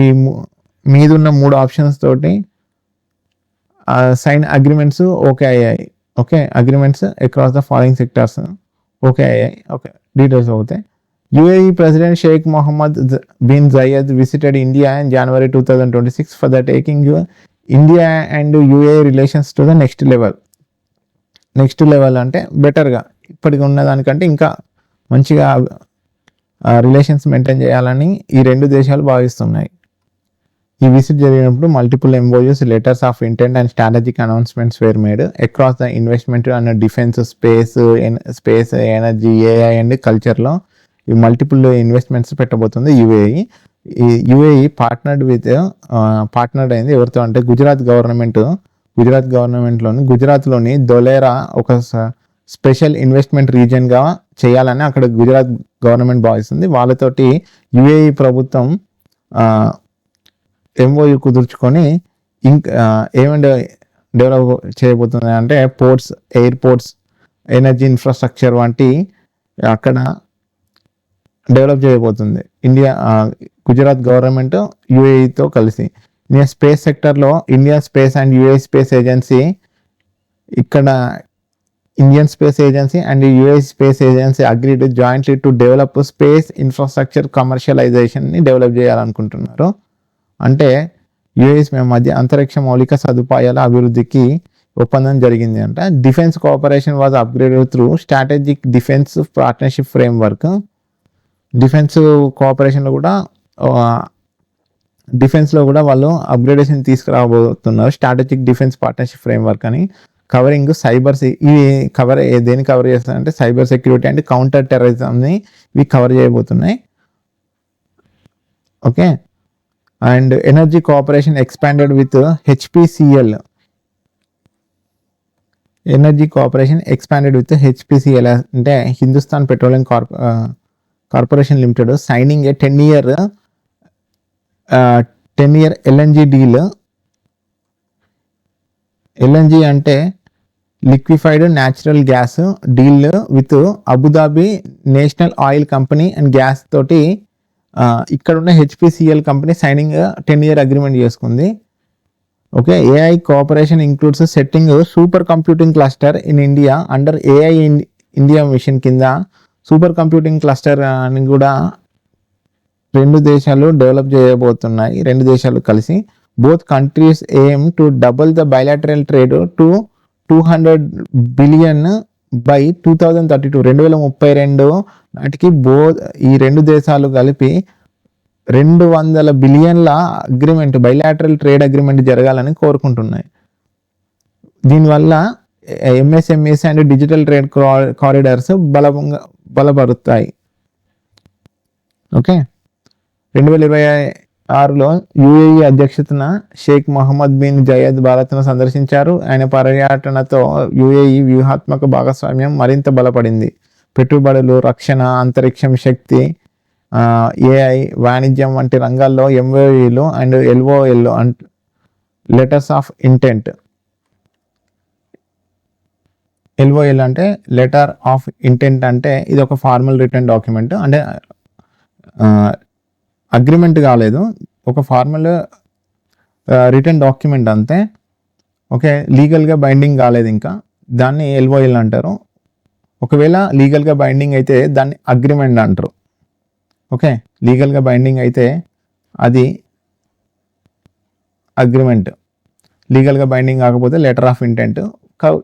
మీదున్న 3 ఆప్షన్స్ తోటి సైన్ అగ్రిమెంట్స్ ఓకే అయ్యాయి. Okay, agreements across the following sectors okay అయ్యాయి. ఓకే, డీటెయిల్స్ అవుతాయి. UAE president Sheikh Mohammed bin Zayed visited India in January 2026 for the taking India and UAE relations to the next level అంటే బెటర్గా ఇప్పటికి ఉన్న దానికంటే ఇంకా మంచిగా రిలేషన్స్ మెయింటైన్ చేయాలని ఈ 2 దేశాలు భావిస్తున్నాయి. ఈ విజిట్ జరిగినప్పుడు multiple MOUs, letters of intent and strategic announcements wear made across the investment and defence, space energy, AI and కల్చర్లో ఈ మల్టిపుల్ ఇన్వెస్ట్మెంట్స్ పెట్టబోతుంది యుఏఈ. ఈ యుఏఈ పార్ట్నర్డ్ అయింది ఎవరితో అంటే గుజరాత్ గవర్నమెంట్లోని గుజరాత్లోని ధోలేరా ఒక స్పెషల్ ఇన్వెస్ట్మెంట్ రీజియన్గా చేయాలని అక్కడ గుజరాత్ గవర్నమెంట్ భావిస్తుంది. వాళ్ళతోటి యుఏఈ ప్రభుత్వం MOU కుదుర్చుకొని ఏమైనా డెవలప్ చేయబోతుంది అంటే పోర్ట్స్, ఎయిర్పోర్ట్స్, ఎనర్జీ ఇన్ఫ్రాస్ట్రక్చర్ వంటి అక్కడ డెవలప్ చేయబోతుంది గుజరాత్ గవర్నమెంట్ యుఏఈతో కలిసి. స్పేస్ సెక్టర్లో India space and UAE space agency, ఇక్కడ Indian space agency and US space agency agreed jointly to develop space infrastructure కమర్షియలైజేషన్ని డెవలప్ చేయాలనుకుంటున్నారు. అంటే యుఎస్ మధ్య అంతరిక్ష మౌలిక సదుపాయాల అభివృద్ధికి ఒప్పందం జరిగింది అంట. Defence cooperation was upgraded through strategic defence partnership framework. Defence కోఆపరేషన్లో కూడా డిఫెన్స్లో కూడా వాళ్ళు అప్గ్రేడేషన్ తీసుకురాబోతున్నారు, స్ట్రాటజిక్ డిఫెన్స్ పార్ట్నర్షిప్ ఫ్రేమ్వర్క్ అని. కవరింగ్ ఇవి దేని కవర్ చేస్తారంటే సైబర్ సెక్యూరిటీ అండ్ కౌంటర్ టెర్రరిజంని ఇవి కవర్ చేయబోతున్నాయి. Okay, and energy cooperation expanded with HPCL energy cooperation expanded with HPCL అంటే Hindustan petroleum corporation Limited signing a 10-year LNG deal. LNG అంటే liquefied natural gas deal with Abu Dhabi national oil company and gas తోటి ఇక్కడ ఉన్న HPCL company signing 10-year agreement చేసుకుంది. Okay, AI cooperation includes setting super computing cluster in India under AI India mission కింద super computing cluster అని కూడా 2 దేశాలు develop చేయబోతున్నాయి. 2 దేశాలు కలిసి both countries aim to double the bilateral trade to 200 billion by 2032. 2032 నాటికి ఈ 2 దేశాలు కలిపి 200 బిలియన్ల అగ్రిమెంట్ బైలాటరల్ ట్రేడ్ అగ్రిమెంట్ జరగాలని కోరుకుంటున్నాయి. దీనివల్ల MSMEs and digital trade corridors బలపరుతాయి. ఓకే, 2026లో యుఏఈ అధ్యక్షతన షేక్ మొహమ్మద్ బిన్ జయద్ భారత్ను సందర్శించారు. ఆయన పర్యటనతో యుఏఈ వ్యూహాత్మక భాగస్వామ్యం మరింత బలపడింది. పెట్టుబడులు, రక్షణ, అంతరిక్షం, శక్తి, ఏఐ, వాణిజ్యం వంటి రంగాల్లో ఎంఓయూలు అండ్ LOL letters of intent. LOL అంటే లెటర్ ఆఫ్ ఇంటెంట్ అంటే ఇది ఒక ఫార్మల్ రిటర్న్ డాక్యుమెంట్, అంటే అగ్రిమెంట్ కాలేదు, ఒక ఫార్మల్ రిటర్న్ డాక్యుమెంట్ అంతే. ఓకే, లీగల్గా బైండింగ్ కాలేదు ఇంకా, దాన్ని ఎల్ఓఎల్ అంటారు. ఒకవేళ లీగల్గా బైండింగ్ అయితే దాన్ని అగ్రిమెంట్ అంటారు. ఓకే, లీగల్గా బైండింగ్ అయితే అది అగ్రిమెంట్, లీగల్గా బైండింగ్ కాకపోతే లెటర్ ఆఫ్ ఇంటెంట్.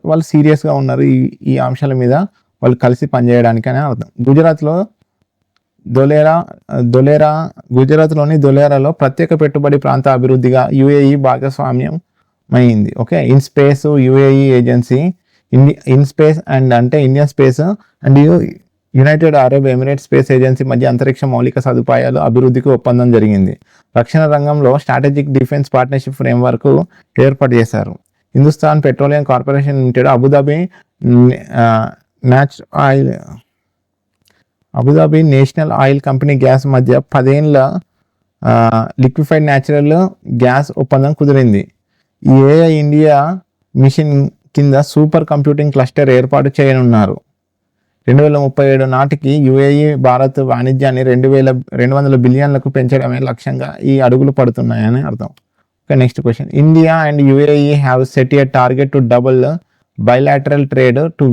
వాళ్ళు సీరియస్గా ఉన్నారు ఈ అంశాల మీద, వాళ్ళు కలిసి పనిచేయడానికి అని అర్థం. గుజరాత్లోని ధొలేరాలో ప్రత్యేక పెట్టుబడి ప్రాంత అభివృద్ధిగా యుఏఈ భాగస్వామ్యం అయింది. Okay, in space UAE agency, in space and అంటే Indian space and united Arab Emirates space agency మధ్య అంతరిక్ష మౌలిక సదుపాయాలు అభివృద్ధికి ఒప్పందం జరిగింది. రక్షణ రంగంలో స్ట్రాటజిక్ డిఫెన్స్ పార్ట్నర్షిప్ ఫ్రేమ్వర్క్ ఏర్పాటు చేశారు. Hindustan petroleum corporation limited Abu Dhabi national oil company gas మధ్య 10 ఏళ్ల లిక్విఫైడ్ న్యాచురల్ గ్యాస్ ఒప్పందం కుదిరింది. ఈ ఏఐ ఇండియా మిషన్ కింద సూపర్ కంప్యూటింగ్ క్లస్టర్ ఏర్పాటు చేయనున్నారు. 2037 నాటికి యుఏఈ భారత్ వాణిజ్యాన్ని 200 బిలియన్లకు పెంచడమే లక్ష్యంగా ఈ అడుగులు పడుతున్నాయని అర్థం. Okay, next question. India and UAE have set a target to double bilateral trade to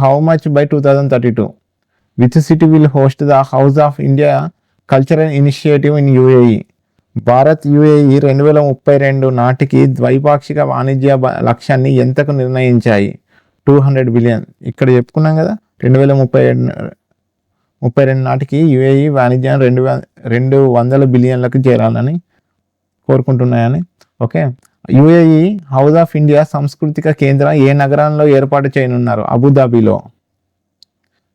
how much by 2032? Which city will host the House of India Cultural Initiative in UAE? Bharat UAE 2032 నాటికి ద్వైపాక్షిక వాణిజ్య లక్ష్యాన్ని ఎంతకు నిర్ణయించాయి? 200 billion. ఇక్కడ చెప్పుకున్నాం కదా, 2032 నాటికి UAE వాణిజ్యాన్ని 200 బిలియన్లకు చేరాలని కోరుకుంటున్నాయని. Okay, UAE house of India సాంస్కృతిక కేంద్రం ఏ నగరంలో ఏర్పాటు చేయనున్నారు? అబుదాబిలో.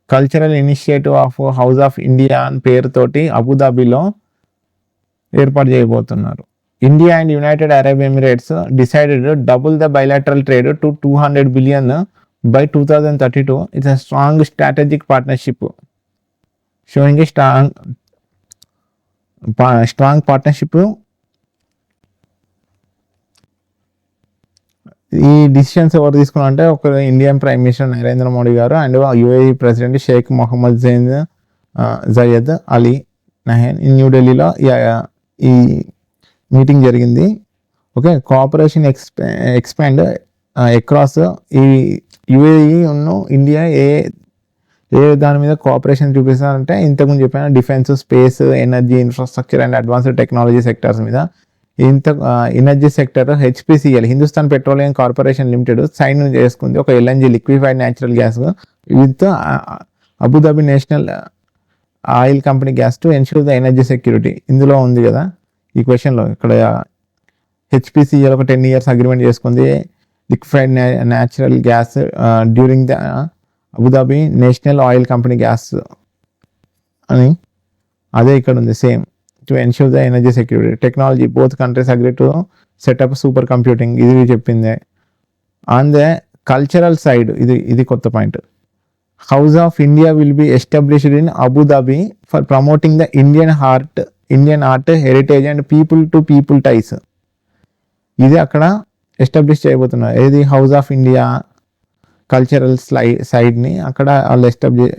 Cultural initiative of house of India అని పేరుతోటి అబుదాబిలో ఏర్పాటు చేయబోతున్నారు. India and united Arab emirates decided double the bilateral trade to 200 billion by 2032. It's a strong strategic partnership showing a strong partnership. ఈ డిసిషన్స్ ఎవరు తీసుకున్నారంటే ఒక Indian prime minister Narendra Modi garu and UAE president Sheikh Mohammed Zayed Al Nahyan న్యూఢిల్లీలో ఈ meeting జరిగింది. Okay, cooperation expand across ఈ UAE ఉన్న India ఏ దాని మీద కోఆపరేషన్ చూపిస్తారంటే ఇంతకుముందు చెప్పిన defence, space, energy, infrastructure and advanced technology sectors మీద. Energy sector HPCL Hindustan petroleum corporation limited sign చేసుకుంది ఒక LNG liquefied natural gas with Abu Dhabi national oil company gas to ensure the energy security. ఇందులో ఉంది కదా ఈ క్వశ్చన్లో. ఇక్కడ హెచ్పిసిఎల్ ఒక 10 years అగ్రిమెంట్ చేసుకుంది liquefied natural gas during the Abu Dhabi national oil company gas అని. అదే ఇక్కడ ఉంది same. To ensure the energy security technology, both countries agree to set up super computing. ఇది చెప్పింది. On the కల్చరల్ సైడ్ ఇది కొత్త point. House of India will be established in Abu Dhabi for promoting the Indian art heritage and people to people ties. ఇది అక్కడ establish చేయబోతున్నారు. ఏది house of India cultural సైడ్ని అక్కడ వాళ్ళు ఎస్టాబ్లిష్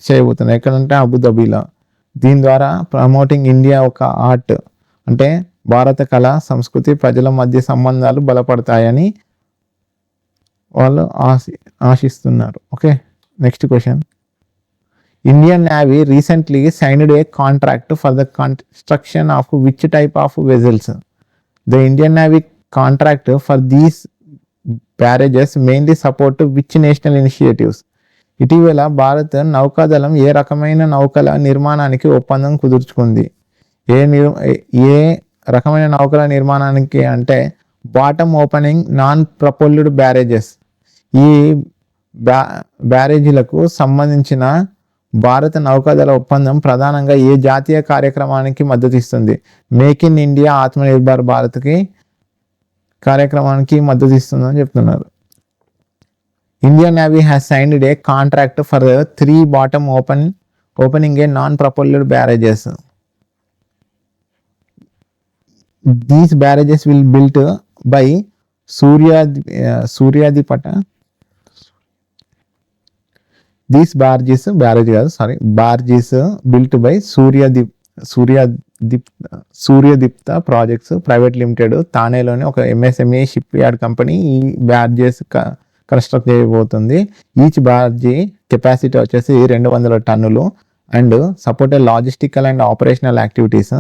చేయబోతున్నారు. ఎక్కడంటే అబుదాబిలో. దీని ద్వారా ప్రమోటింగ్ ఇండియా ఒక ఆర్ట్ అంటే భారత కళ సంస్కృతి ప్రజల మధ్య సంబంధాలు బలపడతాయని వాళ్ళు ఆశిస్తున్నారు. Okay, next question. Indian navy recently signed a contract for the construction of which type of vessels? The Indian navy contract for these barrages mainly support which national initiatives? ఇటీవల భారత్ నౌకాదళం ఏ రకమైన నౌకల నిర్మాణానికి ఒప్పందం కుదుర్చుకుంది? ఏ రకమైన నౌకల నిర్మాణానికి అంటే bottom opening non propelled barrages. ఈ బ్యారేజీలకు సంబంధించిన భారత నౌకాదళ ఒప్పందం ప్రధానంగా ఏ జాతీయ కార్యక్రమానికి మద్దతు ఇస్తుంది? మేక్ ఇన్ ఇండియా ఆత్మనిర్భర్ భారత్కి కార్యక్రమానికి మద్దతు ఇస్తుందని చెప్తున్నారు. Indian navy has signed a contract for 3 bottom opening a non propelled barges. These barrages will built by Suryadipata. These barges built by Suryadipta Projects Private Limited తానేలోని ఒక MSME షిప్ యార్డ్ కంపెనీ ఈ బ్యార్జెస్ construct చేయబోతుంది. Each బార్జీ capacity వచ్చేసి 200 టన్నులు and support logistical and operational activities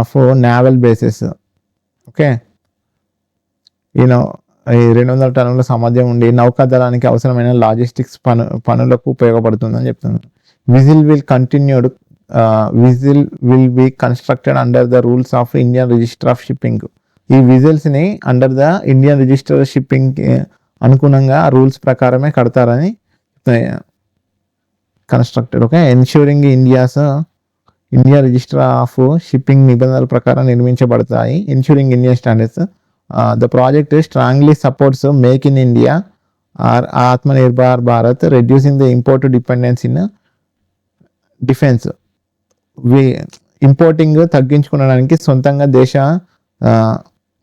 for naval bases. Okay, ఈ 200 టన్నుల సామర్థ్యం ఉండి నౌకాదళానికి అవసరమైన లాజిస్టిక్స్ పనులకు ఉపయోగపడుతుందని చెప్తున్నారు. Vessel will be constructed under the rules of Indian register of shipping. ఈ విజిల్స్ని under the Indian register shipping అనుగుణంగా రూల్స్ ప్రకారమే కడతారని constructed. Okay, ensuring India register of shipping నిబంధనల ప్రకారం నిర్మించబడతాయి. Ensuring Indian standards. The project strongly supports make in India or Atmanirbhar Bharat, reducing the import dependence in defence. Importing తగ్గించుకోవడానికి సొంతంగా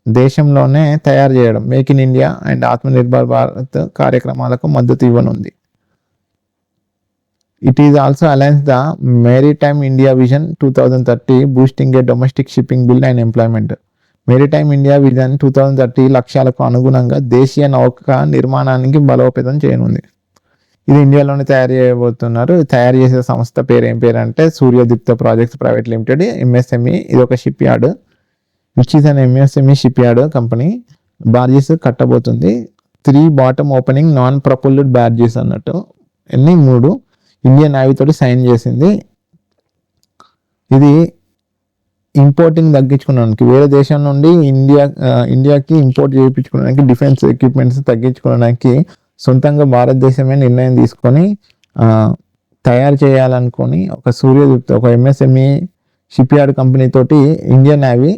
దేశంలోనే తయారు చేయడం make in India and Atmanirbhar Bharat కార్యక్రమాలకు మద్దతు ఇవ్వనుంది. It is also aligns the Maritime India Vision 2030 boosting a domestic shipping build and employment. Maritime India Vision 2030 లక్ష్యాలకు అనుగుణంగా దేశీయ నౌక నిర్మాణానికి బలోపేతం చేయనుంది. ఇది ఇండియాలోనే తయారు చేయబోతున్నారు. తయారు చేసే సంస్థ పేరు ఏం పేరు అంటే Suryadipta projects private limited MSME. ఇది ఒక ship yard which is an MSME ship yard company. Barges కట్టబోతుంది. 3 bottom opening non propelled barges అన్నట్టు. ఎన్ని 3 ఇండియన్ నేవీ తోటి సైన్ చేసింది. ఇది ఇంపోర్టింగ్ తగ్గించుకోవడానికి వేరే దేశం నుండి ఇండియాకి ఇంపోర్ట్ చేయించుకోవడానికి డిఫెన్స్ ఎక్విప్మెంట్స్ తగ్గించుకోవడానికి సొంతంగా భారతదేశమే నిర్ణయం తీసుకొని తయారు చేయాలనుకొని ఒక సూర్యదీప్త ఒక MSME షిప్ యార్డ్ కంపెనీ తోటి ఇండియన్ నేవీ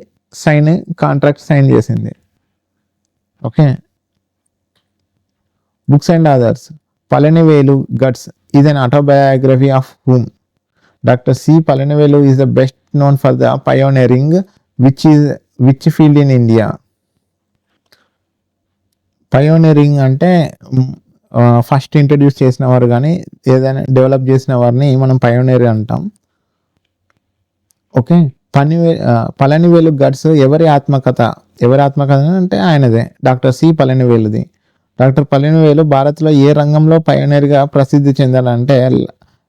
కాంట్రాక్ట్ సైన్ చేసింది. Okay, books and others. Palanivelu Guts is an autobiography of whom? Dr. C. Palanivelu is the best known for the pioneering which field in India? పయోనరింగ్ అంటే first introduce చేసిన వారు కానీ ఏదైనా develop చేసిన వారిని మనం pioneer అంటాం. ఓకే, పళనివేలు గట్స్ ఎవరి ఆత్మకథ అంటే ఆయనదే, డాక్టర్ సి పళనివేలుది. డాక్టర్ పళనివేలు భారత్లో ఏ రంగంలో పయోనీర్గా ప్రసిద్ధి చెందాలంటే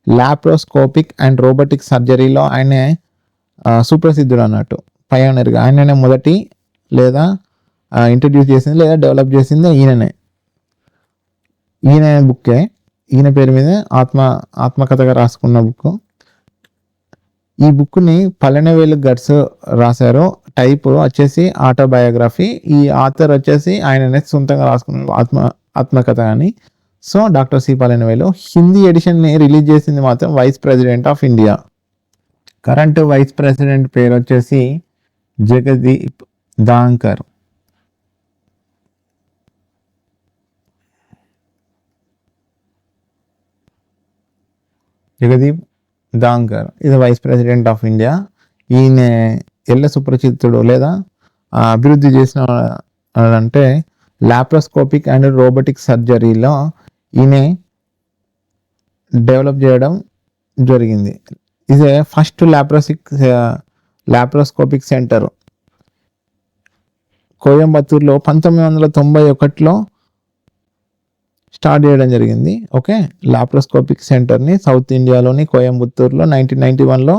లాప్రోస్కోపిక్ అండ్ రోబోటిక్ సర్జరీలో ఆయనే సుప్రసిద్ధుడు అన్నట్టు. పయోనీర్గా ఆయననే మొదటి లేదా ఇంట్రడ్యూస్ చేసింది లేదా డెవలప్ చేసింది ఈయన బుక్కే. ఈయన పేరు మీద ఆత్మకథగా రాసుకున్న బుక్. ఈ బుక్ని పళనివేలు గట్స్ రాశారు. టైప్ వచ్చేసి ఆటోబయోగ్రఫీ. ఈ ఆథర్ వచ్చేసి ఆయననే సొంతంగా రాసుకున్న ఆత్మకథ అని. So doctor C Palanivelu. Hindi ఎడిషన్ని రిలీజ్ చేసింది మాత్రం vice president of India. Current vice president పేరు వచ్చేసి జగదీప్ ధాంకర్. జగదీప్ ధాంకర్ ఇది వైస్ ప్రెసిడెంట్ ఆఫ్ ఇండియా. ఈయన ఎల్ల సుప్రసిద్ధుడు లేదా అభివృద్ధి చేసిన అంటే లాప్రోస్కోపిక్ అండ్ రోబోటిక్ సర్జరీలో ఈయన డెవలప్ చేయడం జరిగింది. ఇది ఫస్ట్ లాప్రోస్కోపిక్ సెంటర్ కోయంబత్తూర్లో 1991లో స్టార్ట్ చేయడం జరిగింది. ఓకే, లాప్రోస్కోపిక్ సెంటర్ని సౌత్ ఇండియాలోని కోయంబత్తూర్లో 1991లో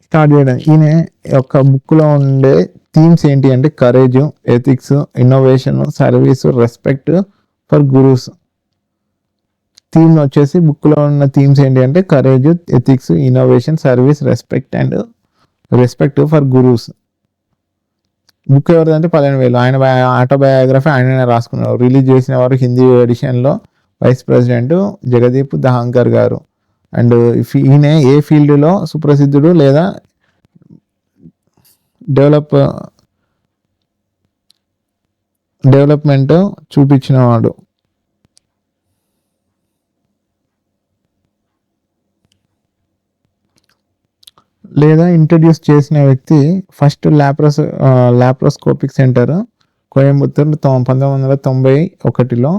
స్టార్ట్ చేయడం. ఈయన యొక్క బుక్లో ఉండే థీమ్స్ ఏంటి అంటే courage, ethics, innovation, service, respect for gurus. Theme వచ్చేసి బుక్లో ఉన్న థీమ్స్ ఏంటి అంటే courage, ethics, innovation, service, respect for gurus. Book ఎవరిదంటే 15,000. ఆయన ఆటోబయోగ్రఫీ ఆయననే రాసుకున్నారు. రిలీజ్ చేసిన వారు హిందీ ఎడిషన్లో vice president Jagdeep Dhankhar garu. And ఈయన ఏ ఫీల్డ్లో సుప్రసిద్ధుడు లేదా డెవలప్మెంట్ చూపించినవాడు. లేదా ఇంట్రడ్యూస్ చేసిన వ్యక్తి. ఫస్ట్ లాప్రోస్కోపిక్ సెంటర్ కోయంబత్తూర్ 1991లో.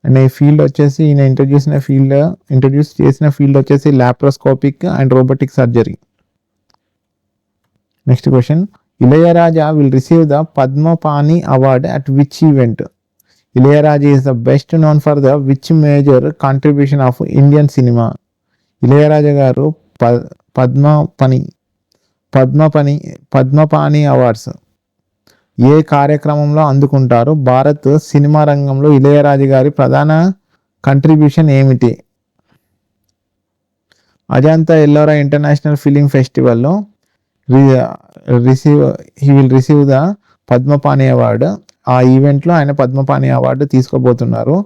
అండ్ ఈ ఫీల్డ్ వచ్చేసి ఈయన ఇంట్రడ్యూస్ చేసిన ఫీల్డ్ వచ్చేసి laparoscopic and robotic surgery. Next question, Ilaiyaraaja will receive the Padmapani award at which event? Ilaiyaraaja is the best known for the which major contribution of Indian cinema? Ilaiyaraaja garu Padmapani awards ఏ కార్యక్రమంలో అందుకుంటారు? Bharat cinema రంగంలో ఇళయరాజా గారి ప్రధాన కంట్రిబ్యూషన్ ఏమిటి? అజంతా ఎల్లోరా ఇంటర్నేషనల్ ఫిలిం ఫెస్టివల్లో he will receive the Padmapani award. ఆ ఈవెంట్లో ఆయన పద్మపాణి అవార్డు తీసుకోబోతున్నారు.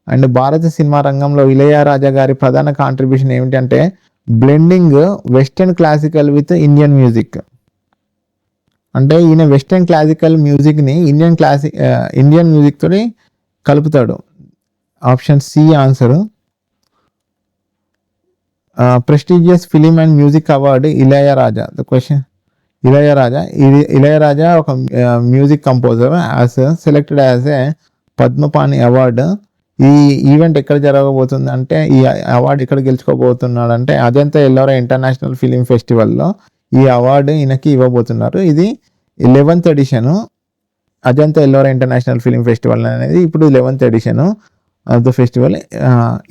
అండ్ భారత సినిమా రంగంలో ఇళయరాజా గారి ప్రధాన కాంట్రిబ్యూషన్ ఏమిటి అంటే blending western classical with Indian music. అంటే ఈయన వెస్టర్న్ క్లాసికల్ మ్యూజిక్ని ఇండియన్ మ్యూజిక్తో కలుపుతాడు. Option C answer. Prestigious film and music award Ilaiyaraaja. The question, Ilaiyaraaja ఒక music composer selected as a Padmapani award. ఈ ఈవెంట్ ఎక్కడ జరగబోతుంది అంటే ఈ అవార్డు ఎక్కడ గెలుచుకోబోతున్నాడు అంటే అజంతా ఎల్లోరా ఇంటర్నేషనల్ ఫిలిం ఫెస్టివల్లో ఈ అవార్డు ఈయనకి ఇవ్వబోతున్నారు. ఇది 11th addition. Ajanta Ellora international film festival అనేది ఇప్పుడు 11th addition of the festival.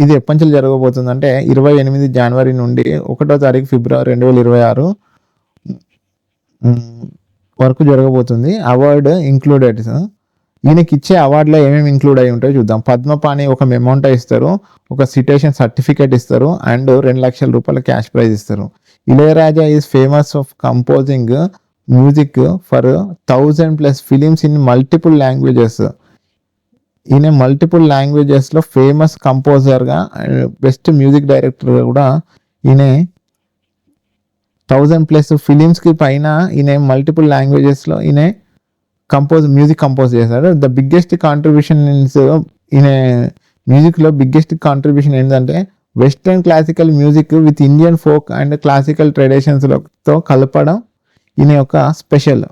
ఇది ఎప్పటి నుంచి జరగబోతుందంటే 28 జనవరి నుండి 1వ తారీఖు ఫిబ్రవరి 2026 వరకు జరగబోతుంది. Award included. ఈయనకి ఇచ్చే అవార్డులో ఏమేమి ఇంక్లూడ్ అయి ఉంటాయో చూద్దాం. పద్మపాణి ఒక మెమోంటో ఇస్తారు, ఒక సిటేషన్ సర్టిఫికేట్ ఇస్తారు, అండ్ 2 లక్షల రూపాయల క్యాష్ ప్రైజ్ ఇస్తారు. Ilaiyaraaja is famous of composing music for 1000+ films in multiple languages. ఈయన మల్టిపుల్ లాంగ్వేజెస్లో ఫేమస్ కంపోజర్గా అండ్ బెస్ట్ మ్యూజిక్ డైరెక్టర్గా కూడా ఈయన 1000+ ఫిలిమ్స్కి పైన ఈయన మల్టిపుల్ లాంగ్వేజెస్లో ఈయన మ్యూజిక్ కంపోజ్ చేశారు. ద బిగ్గెస్ట్ కాంట్రిబ్యూషన్ ఈయన మ్యూజిక్లో బిగ్గెస్ట్ కాంట్రిబ్యూషన్ ఏంటంటే western classical music with Indian folk and classical ట్రెడిషన్స్తో కలపడం ఈయన యొక్క special.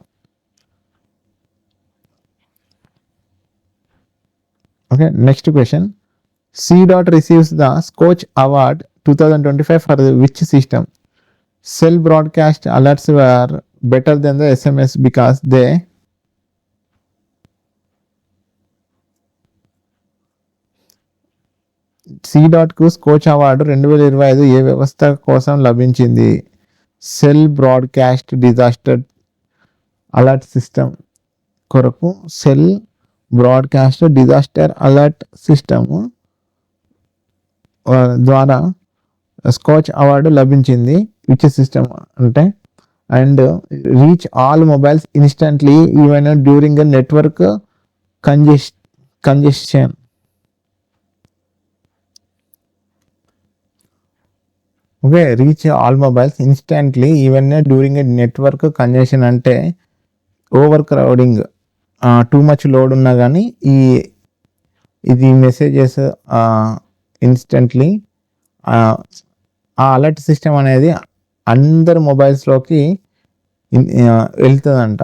Okay, next question, C.dot receives the Skoch award 2025 for which system? Cell broadcast alerts were better than the SMS because they C.dot కు Skoch award 2025 ఏ వ్యవస్థ కోసం లభించింది? Cell broadcast disaster alert system కొరకు cell broadcast disaster alert system ద్వారా Skoch award లభించింది. Which system అంటే and reach all mobiles instantly even during network congestion. Okay, reach all mobiles instantly even during network congestion అంటే over crowding, too much load ఉన్నా కానీ ఇది messages instantly ఆ alert system అనేది అందరు మొబైల్స్లోకి వెళ్తుందంట.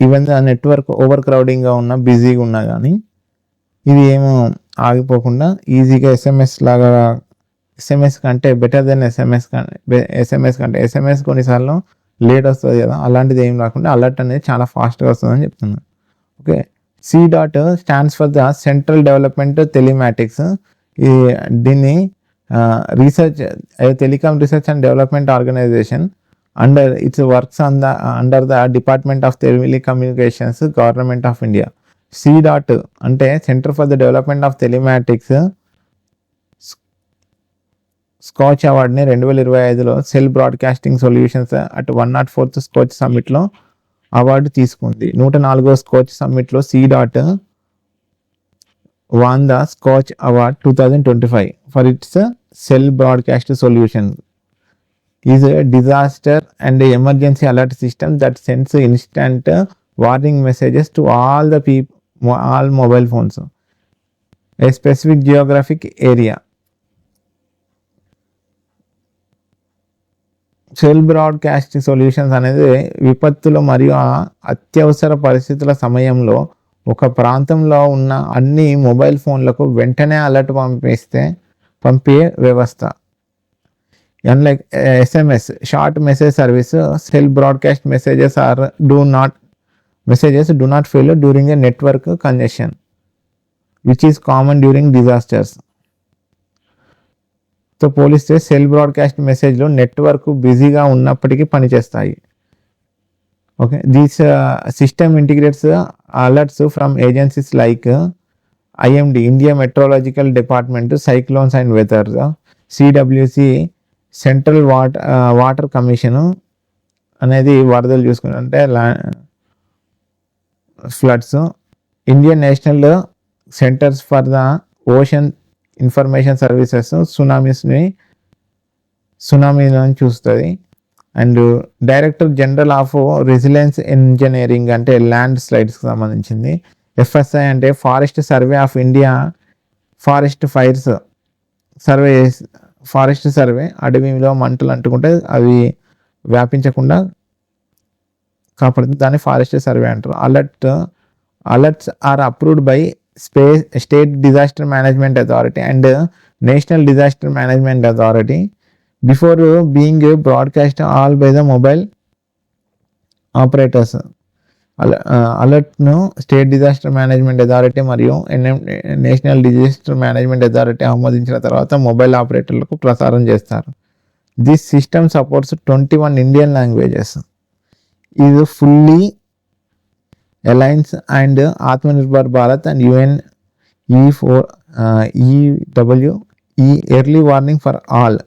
ఈవెన్ ద నెట్వర్క్ ఓవర్ క్రౌడింగ్గా ఉన్నా బిజీగా ఉన్నా కానీ ఇది ఏమో ఆగిపోకుండా ఈజీగా ఎస్ఎంఎస్ కంటే బెటర్ దెన్ ఎస్ఎంఎస్ కొన్నిసార్లు లేట్ వస్తుంది కదా, అలాంటిది ఏం రాకుండా అలర్ట్ అనేది చాలా ఫాస్ట్గా వస్తుందని చెప్తున్నారు. Okay, C.DOT stands for the central development telematics. ఈ దీన్ని research telecom research and development organisation under its works under the department of telecommunications, government of India. C.DOT అంటే centre for the development of telematics Skoch అవార్డ్ని 2025లో cell broadcasting solutions at 104th Skoch సమ్మిట్లో award తీసుకుంది. 104వ స్కాచ్ సమ్మిట్లో C.DOT won the Scotch Award 2025 for its cell broadcast solution. Is a disaster and emergency alert system that sends instant warning messages to all mobile phones, a specific geographic area. Cell broadcasting solutions అనేది విపత్తులు మరియు అత్యవసర పరిస్థితుల సమయంలో ఒక ప్రాంతంలో ఉన్న అన్ని మొబైల్ ఫోన్లకు వెంటనే అలర్ట్ పంపే వ్యవస్థ. Unlike SMS short message service, cell broadcast messages do not fail during a network congestion, which is common during disasters. తో పోలిస్తే సెల్ బ్రాడ్కాస్ట్ మెసేజ్లు నెట్వర్క్ బిజీగా ఉన్నప్పటికీ పనిచేస్తాయి. Okay, this system integrates alerts from agencies like IMD India meteorological department, cyclones and weather, CWC central water commission అనేది వరదలు చూసుకుని అంటే floods, Indian national centres for the ocean information services సునామీలను చూస్తుంది. And director general of resilience engineering అంటే land స్లైడ్స్కి సంబంధించింది. FSI అంటే forest survey of India forest fires survey అడవిలో మంటలు అంటుకుంటే అవి వ్యాపించకుండా కాపాడుతుంది, దాన్ని ఫారెస్ట్ సర్వే అంటారు. Alerts are approved by state disaster management authority and national disaster management authority before being broadcast all by the mobile operators. అలర్ట్ను స్టేట్ డిజాస్టర్ మేనేజ్మెంట్ అథారిటీ మరియు నేషనల్ డిజాస్టర్ మేనేజ్మెంట్ అథారిటీ ఆమోదించిన తర్వాత mobile ఆపరేటర్లకు ప్రసారం చేస్తారు. This system supports 21 Indian languages. ఇది fully alliance and Atmanirbhar Bharat and UNEWE early warning for all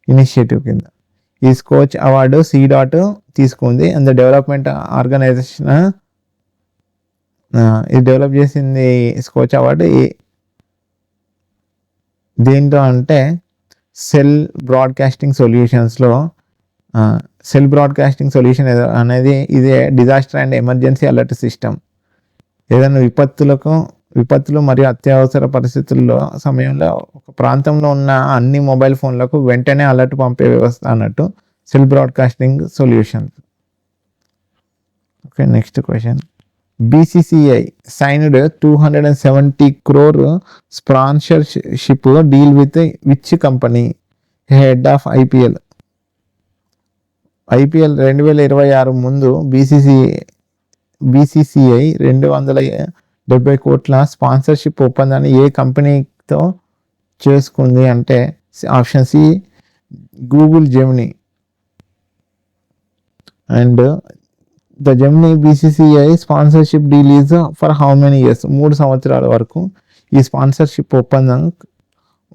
initiative కింద ఈ స్కోచ్ అవార్డు C.DOT తీసుకుంది. అండ్ డెవలప్మెంట్ ఆర్గనైజేషన్ ఇది డెవలప్ చేసింది స్కోచ్ అవార్డు దేంతో అంటే cell broadcasting సొల్యూషన్స్లో. Cell broadcasting solution అనేది ఇది disaster and emergency alert system. ఏదైనా విపత్తులు మరియు అత్యవసర పరిస్థితుల్లో సమయంలో ఒక ప్రాంతంలో ఉన్న అన్ని మొబైల్ ఫోన్లకు వెంటనే అలర్ట్ పంపే వ్యవస్థ అన్నట్టు cell broadcasting solution. Okay, next question. BCCI signed 270 crore sponsorship deal with which company head of IPL 2026 ముందు BCCI 270 కోట్ల స్పాన్సర్షిప్ ఒప్పందాన్ని ఏ కంపెనీతో చేసుకుంది అంటే option C Google Gemini. And the Gemini BCCI sponsorship deal is for how many years? 3 సంవత్సరాల వరకు ఈ sponsorship ఒప్పందం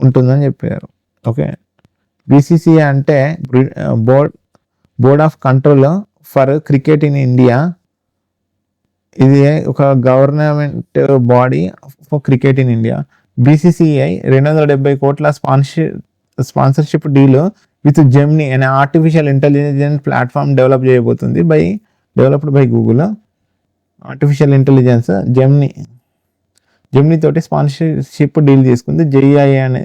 ఉంటుందని చెప్పారు. ఓకే, BCCI అంటే board of control for cricket in India. ఇది ఒక government body for cricket in India. BCCI 270 కోట్ల స్పాన్సర్షిప్ డీల్ విత్ జెమినీ అనే artificial intelligence platform developed by Google. Artificial intelligence Gemini తోటి స్పాన్సర్షిప్ డీల్ తీసుకుంది. JEI అనే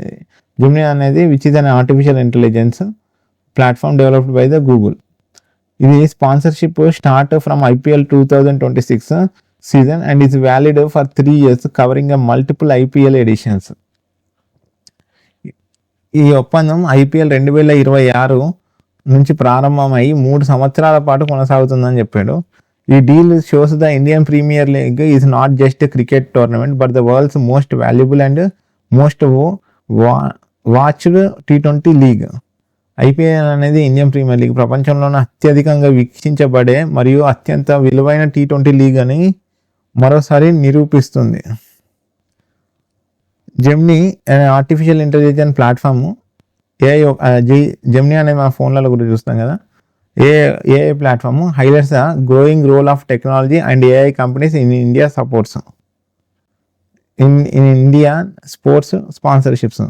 Gemini అనేది which is an artificial intelligence platform developed by the Google. ఇది sponsorship start from IPL 2026 season and is valid for 3 years covering multiple IPL editions. ఈ ఒప్పందం IPL 2026 నుంచి ప్రారంభమై 3 సంవత్సరాల పాటు కొనసాగుతుందని చెప్పాడు. ఈ deal shows the Indian Premier League is not just cricket tournament but the world's most valuable and most watched T20 league. IPL అనేది ఇండియన్ ప్రీమియర్ లీగ్, ప్రపంచంలోనే అత్యధికంగా వీక్షించబడే మరియు అత్యంత విలువైన T20 లీగ్ అని మరోసారి నిరూపిస్తుంది. Gemini artificial intelligence platform Gemini అనేది మన ఫోన్లలో కూడా చూస్తాం కదా. AI platform highlights the growing role of technology and AI companies in India supports in India sports sponsorships.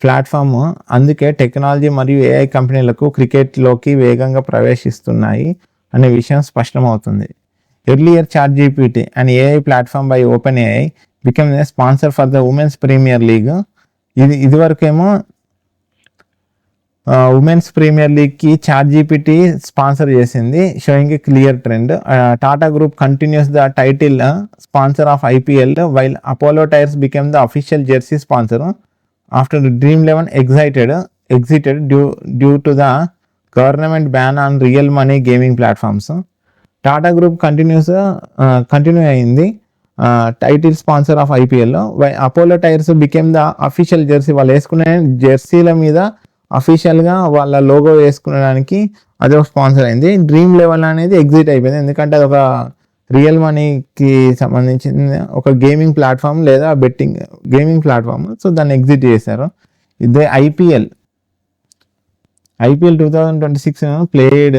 Platform అందుకే టెక్నాలజీ మరియు AI కంపెనీలకు క్రికెట్లోకి వేగంగా ప్రవేశిస్తున్నాయి అనే విషయం స్పష్టమవుతుంది. Earlier ChatGPT and AI platform by OpenAI become a sponsor for the women's premier league. ఇదివరకేమో ఉమెన్స్ ప్రీమియర్ లీగ్కి ChatGPT స్పాన్సర్ చేసింది, showing A clear trend. Tata group continues the title sponsor of IPL while Apollo tyres became the official jersey sponsor after Dream11 exited due to the government ban on real money gaming platforms. Tata group continue అయింది title sponsor of IPL. Apollo tyres became the official jersey. వాళ్ళు వేసుకునే జెర్సీల మీద అఫీషియల్గా వాళ్ళ logo వేసుకునేదానికి అది ఒక sponsor అయింది. Dream11 అనేది ఎగ్జిట్ అయిపోయింది, ఎందుకంటే అది ఒక రియల్ మనీకి సంబంధించిన ఒక గేమింగ్ ప్లాట్ఫామ్ లేదా బెట్టింగ్ గేమింగ్ ప్లాట్ఫామ్. సో దాన్ని ఎగ్జిట్ చేశారు. ఇదే IPL 2026 played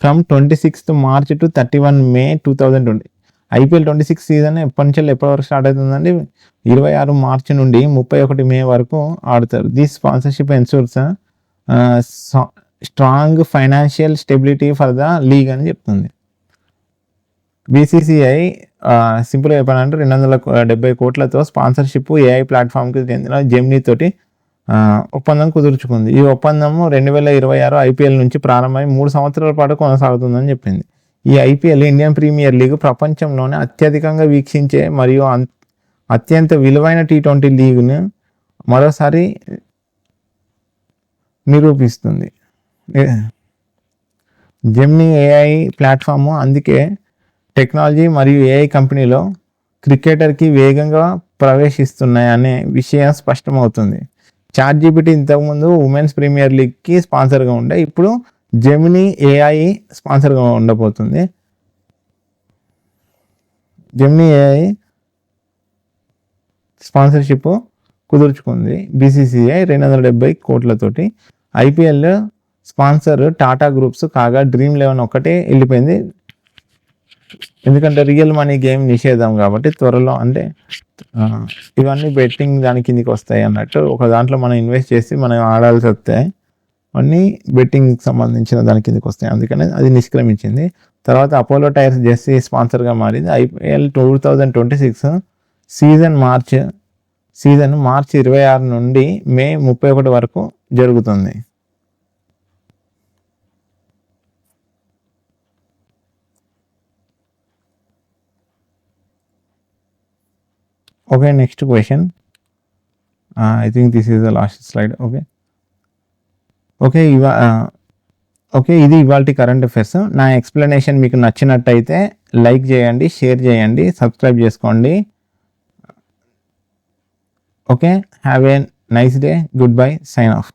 from 26th March to 31 May 2020. IPL 26 season ఎప్పటి నుంచి ఎప్పటి వరకు స్టార్ట్ అవుతుందండి? 26 March నుండి 31 May వరకు ఆడుతారు. This sponsorship ensures strong financial stability for the league అని చెప్తుంది. BCCI సింపుల్గా చెప్పాలంటే 270 కోట్లతో స్పాన్సర్షిప్ AI ప్లాట్ఫామ్కి చెందిన జెమినీ తోటి ఒప్పందం కుదుర్చుకుంది. ఈ ఒప్పందము 2026 IPL నుంచి ప్రారంభమై 3 సంవత్సరాల పాటు కొనసాగుతుందని చెప్పింది. ఈ IPL ఇండియన్ ప్రీమియర్ లీగ్ ప్రపంచంలోనే అత్యధికంగా వీక్షించే మరియు అత్యంత విలువైన T20 లీగ్ను మరోసారి నిరూపిస్తుంది. జెమినీ AI ప్లాట్ఫామ్ అందుకే టెక్నాలజీ మరియు AI కంపెనీలో క్రికెటర్కి వేగంగా ప్రవేశిస్తున్నాయి అనే విషయం స్పష్టమవుతుంది. ChatGPT ఇంతకుముందు ఉమెన్స్ ప్రీమియర్ లీగ్కి స్పాన్సర్గా ఉండే, ఇప్పుడు జెమినీ AI స్పాన్సర్గా ఉండబోతుంది. జెమినీ AI స్పాన్సర్షిప్ కుదుర్చుకుంది BCCI 270 కోట్లతోటి. IPL స్పాన్సర్ టాటా గ్రూప్స్ కాగా Dream11 ఒక్కటే వెళ్ళిపోయింది, ఎందుకంటే రియల్ మనీ గేమ్ నిషేధం కాబట్టి. త్వరలో అంటే ఇవన్నీ బెట్టింగ్ దాని కిందికి వస్తాయి అన్నట్టు. ఒక దాంట్లో మనం ఇన్వెస్ట్ చేసి మనం ఆడాల్సి వస్తే అన్నీ బెట్టింగ్కి సంబంధించిన దాని కిందికి వస్తాయి, అందుకని అది నిష్క్రమించింది. తర్వాత అపోలో టైర్స్ జెర్సీ స్పాన్సర్గా మారింది. IPL 2026 సీజన్ మార్చ్ 26 నుండి May 31 వరకు జరుగుతుంది. Okay, next question. I think this is the last slide. Okay, ఇది ఇవాల్టి కరెంట్ అఫైర్స్. నా ఎక్స్ప్లెనేషన్ మీకు నచ్చినట్టయితే లైక్ చేయండి, షేర్ చేయండి, సబ్స్క్రైబ్ చేసుకోండి. Okay, have a nice day. Good bye, sign of.